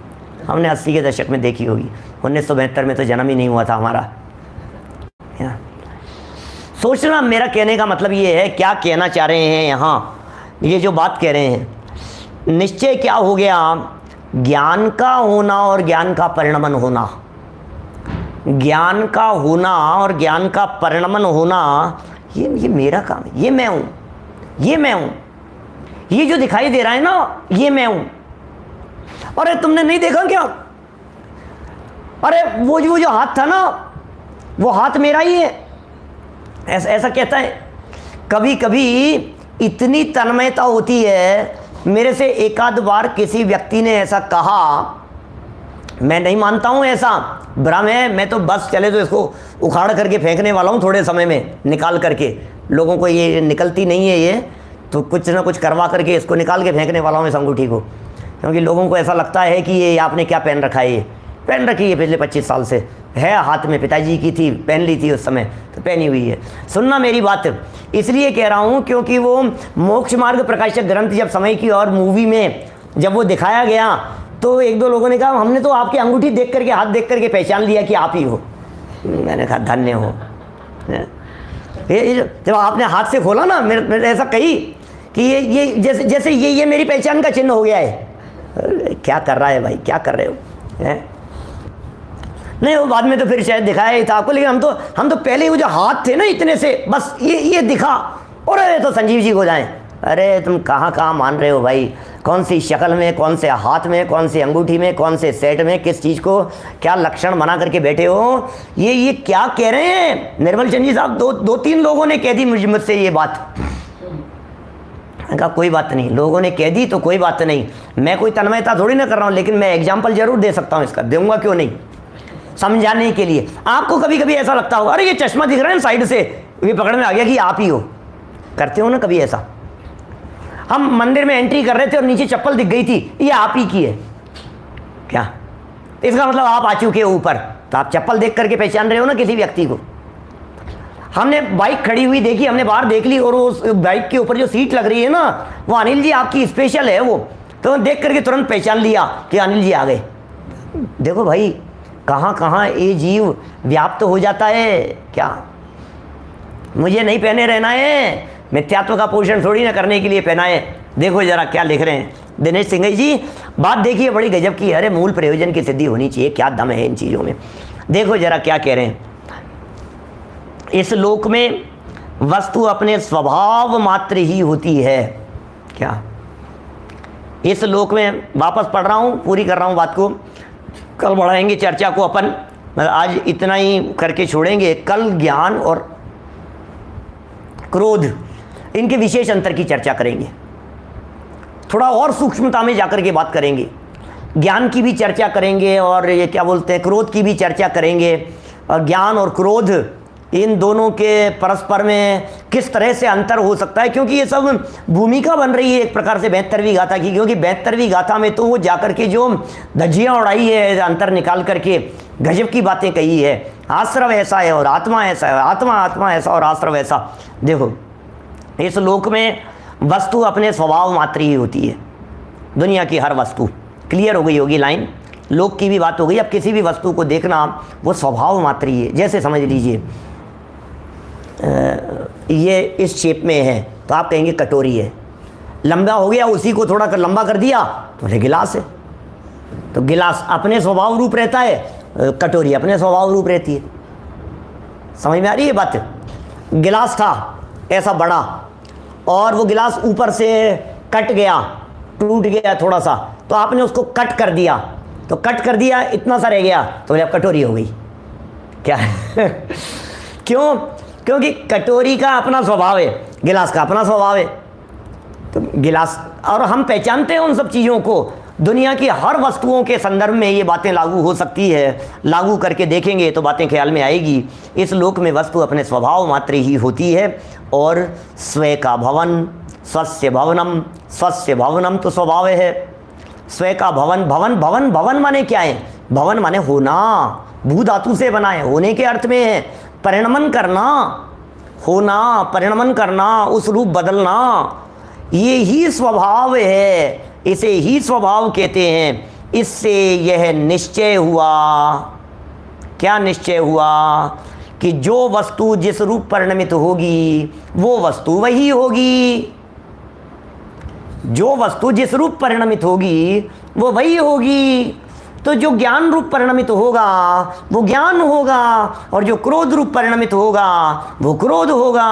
हमने 80 के दशक में देखी होगी। 1972 में तो जन्म ही नहीं हुआ था हमारा। सोचना, मेरा कहने का मतलब ये है, क्या कहना चाह रहे हैं यहाँ, ये जो बात कह रहे हैं, निश्चय क्या हो गया? ज्ञान का होना और ज्ञान का परिणमन होना, ज्ञान का होना और ज्ञान का परिणमन होना, ये मेरा काम है, ये मैं हूँ, ये जो दिखाई दे रहा है ना, ये मैं हूँ। अरे तुमने नहीं देखा क्या? अरे वो जो हाथ था ना, वो हाथ मेरा ही है, ऐसा कहता है। कभी कभी इतनी तन्मयता होती है। मेरे से एक आध बार किसी व्यक्ति ने ऐसा कहा मैं नहीं मानता हूँ ऐसा भ्रम है, मैं तो बस चले तो इसको उखाड़ करके फेंकने वाला हूँ थोड़े समय में, निकाल करके। लोगों को ये निकलती नहीं है, ये तो कुछ ना कुछ करवा करके इसको निकाल के फेंकने वाला हूँ इस अंगूठी को, क्योंकि लोगों को ऐसा लगता है कि ये आपने क्या पहन रखा है, ये पहन रखी है पिछले 25 साल से, है हाथ में, पिताजी की थी, पहन ली थी उस समय तो पहनी हुई है। सुनना मेरी बात, इसलिए कह रहा हूँ क्योंकि वो मोक्ष मार्ग प्रकाशक ग्रंथ जब समय की और मूवी में जब वो दिखाया गया तो एक दो लोगों ने कहा हमने तो आपकी अंगूठी देख करके, हाथ देख करके पहचान लिया कि आप ही हो। मैंने कहा धन्य हो। ये जब आपने हाथ से खोला ना, मेरे ऐसा कही कि ये जैसे ये मेरी पहचान का चिन्ह हो गया है। क्या कर रहा है भाई, क्या कर रहे हो है? नहीं, वो बाद में तो फिर शायद दिखाया ही था आपको, लेकिन हम तो पहले वो जो हाथ थे ना इतने से, बस ये दिखा और अरे तो संजीव जी को जाएं। अरे तुम कहाँ मान रहे हो भाई, कौन सी शक्ल में, कौन से हाथ में, कौन सी अंगूठी में, कौन से सेट में, किस चीज़ को क्या लक्षण बना करके बैठे हो, ये क्या कह रहे हैं निर्मल चंद जी साहब? दो तीन लोगों ने कह दी मुझसे ये बात। कहा कोई बात नहीं, लोगों ने कह दी तो कोई बात नहीं, मैं कोई तन्मयता थोड़ी ना कर रहा हूँ, लेकिन मैं एग्जाम्पल जरूर दे सकता हूँ इसका, दूंगा क्यों नहीं, समझाने के लिए। आपको कभी कभी ऐसा लगता होगा अरे ये चश्मा दिख रहा है साइड से, ये पकड़ में आ गया कि आप ही हो। करते हो ना कभी ऐसा? हम मंदिर में एंट्री कर रहे थे और नीचे चप्पल दिख गई थी, ये आप ही की है क्या? इसका मतलब आप आ चुके हो ऊपर, तो आप चप्पल देख करके पहचान रहे हो ना किसी व्यक्ति को। हमने बाइक खड़ी हुई देखी, हमने बाहर देख ली और उस बाइक के ऊपर जो सीट लग रही है ना, वो अनिल जी आपकी स्पेशल है वो, तो देख करके तुरंत पहचान लिया कि अनिल जी आ गए। देखो भाई कहाँ कहाँ ये जीव व्याप्त हो जाता है। क्या मुझे नहीं पहने रहना है, मिथ्यात्व का पोषण थोड़ी ना करने के लिए पहना है। देखो जरा क्या लिख रहे हैं दिनेश सिंह जी, बात देखिए बड़ी गजब की है। अरे मूल प्रयोजन की सिद्धि होनी चाहिए, क्या दम है इन चीज़ों में। देखो जरा क्या कह रहे हैं, इस लोक में वस्तु अपने स्वभाव मात्र ही होती है। क्या इस लोक में, वापस पढ़ रहा हूँ, पूरी कर रहा हूँ बात को, कल बढ़ाएंगे चर्चा को अपन, आज इतना ही करके छोड़ेंगे। कल ज्ञान और क्रोध, इनके विशेष अंतर की चर्चा करेंगे, थोड़ा और सूक्ष्मता में जाकर के बात करेंगे। ज्ञान की भी चर्चा करेंगे और ये क्या बोलते हैं क्रोध की भी चर्चा करेंगे। और ज्ञान और क्रोध इन दोनों के परस्पर में किस तरह से अंतर हो सकता है, क्योंकि ये सब भूमिका बन रही है एक प्रकार से 72वीं गाथा की। क्योंकि 72वीं गाथा में तो वो जाकर के जो धज्जियाँ उड़ाई है, अंतर निकाल करके गजब की बातें कही है। आश्रव ऐसा है और आत्मा ऐसा है, आत्मा ऐसा और आश्रव ऐसा। देखो इस लोक में वस्तु अपने स्वभाव मात्र ही होती है, दुनिया की हर वस्तु। क्लियर हो गई होगी लाइन, लोक की भी बात हो गई। अब किसी भी वस्तु को देखना वो स्वभाव मात्र ही है। जैसे समझ लीजिए ये इस शेप में है तो आप कहेंगे कटोरी है, लंबा हो गया उसी को थोड़ा कर लंबा कर दिया तो ये गिलास है। तो गिलास अपने स्वभाव रूप रहता है, कटोरी अपने स्वभाव रूप रहती है। समझ में आ रही है बात? गिलास था ऐसा बड़ा और वो गिलास ऊपर से कट गया, टूट गया थोड़ा सा, तो आपने उसको कट कर दिया, तो कट कर दिया इतना सा रह गया तो अब कटोरी हो गई। क्या क्यों? क्योंकि कटोरी का अपना स्वभाव है, गिलास का अपना स्वभाव है। तो गिलास, और हम पहचानते हैं उन सब चीज़ों को। दुनिया की हर वस्तुओं के संदर्भ में ये बातें लागू हो सकती है, लागू करके देखेंगे तो बातें ख्याल में आएगी। इस लोक में वस्तु अपने स्वभाव मात्र ही होती है और स्वय का भवन, स्वस्य भवनम, स्वस्य भवनम तो स्वभाव है। स्वय का भवन, भवन माने क्या है? भवन माने होना, भू धातु से बना है, होने के अर्थ में है। परिणमन करना, होना, परिणमन करना, उस रूप बदलना, ये ही स्वभाव है, इसे ही स्वभाव कहते हैं। इससे यह निश्चय हुआ, क्या निश्चय हुआ? कि जो वस्तु जिस रूप परिणमित होगी वो वस्तु वही होगी। जो वस्तु जिस रूप परिणमित होगी वो वही होगी। तो जो ज्ञान रूप परिणमित होगा वो ज्ञान होगा और जो क्रोध रूप परिणमित होगा वो क्रोध होगा।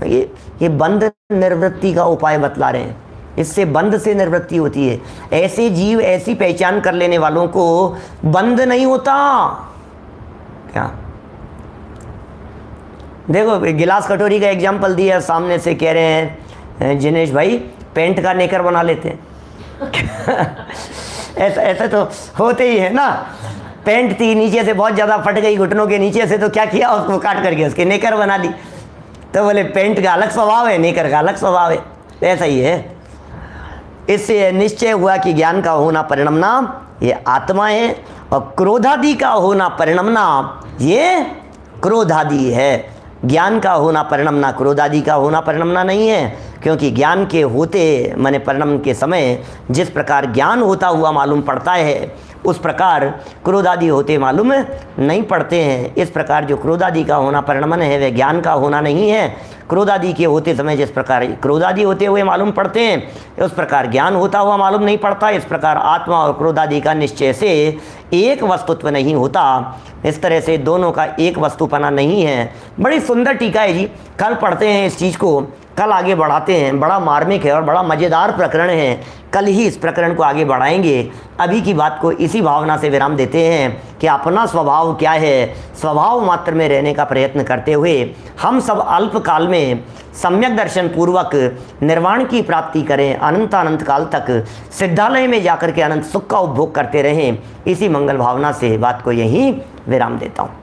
ये बंध निर्वृत्ति का उपाय बतला रहे हैं। इससे बंध से निर्वृत्ति होती है। ऐसे जीव, ऐसी पहचान कर लेने वालों को बंध नहीं होता। क्या देखो गिलास कटोरी का एग्जाम्पल दिया, सामने से कह रहे हैं जिनेश भाई पेंट का नेकर बना लेते हैं। ऐसा ऐसा तो होते ही है ना। पैंट थी नीचे से बहुत ज़्यादा फट गई घुटनों के नीचे से, तो क्या किया, उसको काट करके उसके नेकर बना ली। तो बोले पैंट का अलग स्वभाव है, नेकर का अलग स्वभाव है। ऐसा ही है। इससे निश्चय हुआ कि ज्ञान का होना परिणमना ये आत्मा है, और क्रोधादि का होना परिणमना ये क्रोधादि है। ज्ञान का होना परिणमना क्रोधादि का होना परिणमना नहीं है, क्योंकि ज्ञान के होते माने परिणम के समय जिस प्रकार ज्ञान होता हुआ मालूम पड़ता है, उस प्रकार क्रोधादि होते मालूम नहीं पड़ते हैं। इस प्रकार जो क्रोधादि का होना परिणमन है वह ज्ञान का होना नहीं है। क्रोधादि के होते समय जिस प्रकार क्रोधादि होते हुए मालूम पड़ते हैं, उस प्रकार ज्ञान होता हुआ मालूम नहीं पड़ता। इस प्रकार आत्मा और क्रोधादि का निश्चय से एक वस्तुत्व नहीं होता। इस तरह से दोनों का एक वस्तुपना नहीं है। बड़ी सुंदर टीका है जी, कल पढ़ते हैं इस चीज़ को, कल आगे बढ़ाते हैं। बड़ा मार्मिक है और बड़ा मज़ेदार प्रकरण है। कल ही इस प्रकरण को आगे बढ़ाएंगे। अभी की बात को इसी भावना से विराम देते हैं कि अपना स्वभाव क्या है, स्वभाव मात्र में रहने का प्रयत्न करते हुए हम सब अल्पकाल में सम्यक दर्शन पूर्वक निर्वाण की प्राप्ति करें, अनंत अनंत काल तक सिद्धालय में जाकर के अनंत सुख का उपभोग करते रहें। इसी मंगल भावना से बात को यहीं विराम देता हूँ।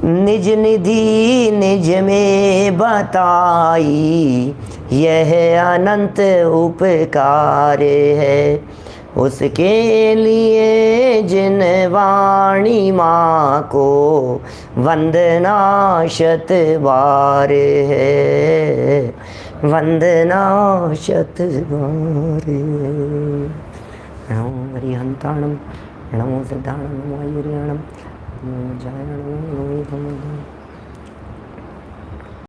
निज निधि निज में बताई यह अनंत उपकार है, उसके लिए जिन वाणी माँ को वंदना शत बार है, वंदना शत बार है। नमो हरिहंताणम, नमो सिद्धाणम, नमो आयुर्याणम, नमो जायणम, नमो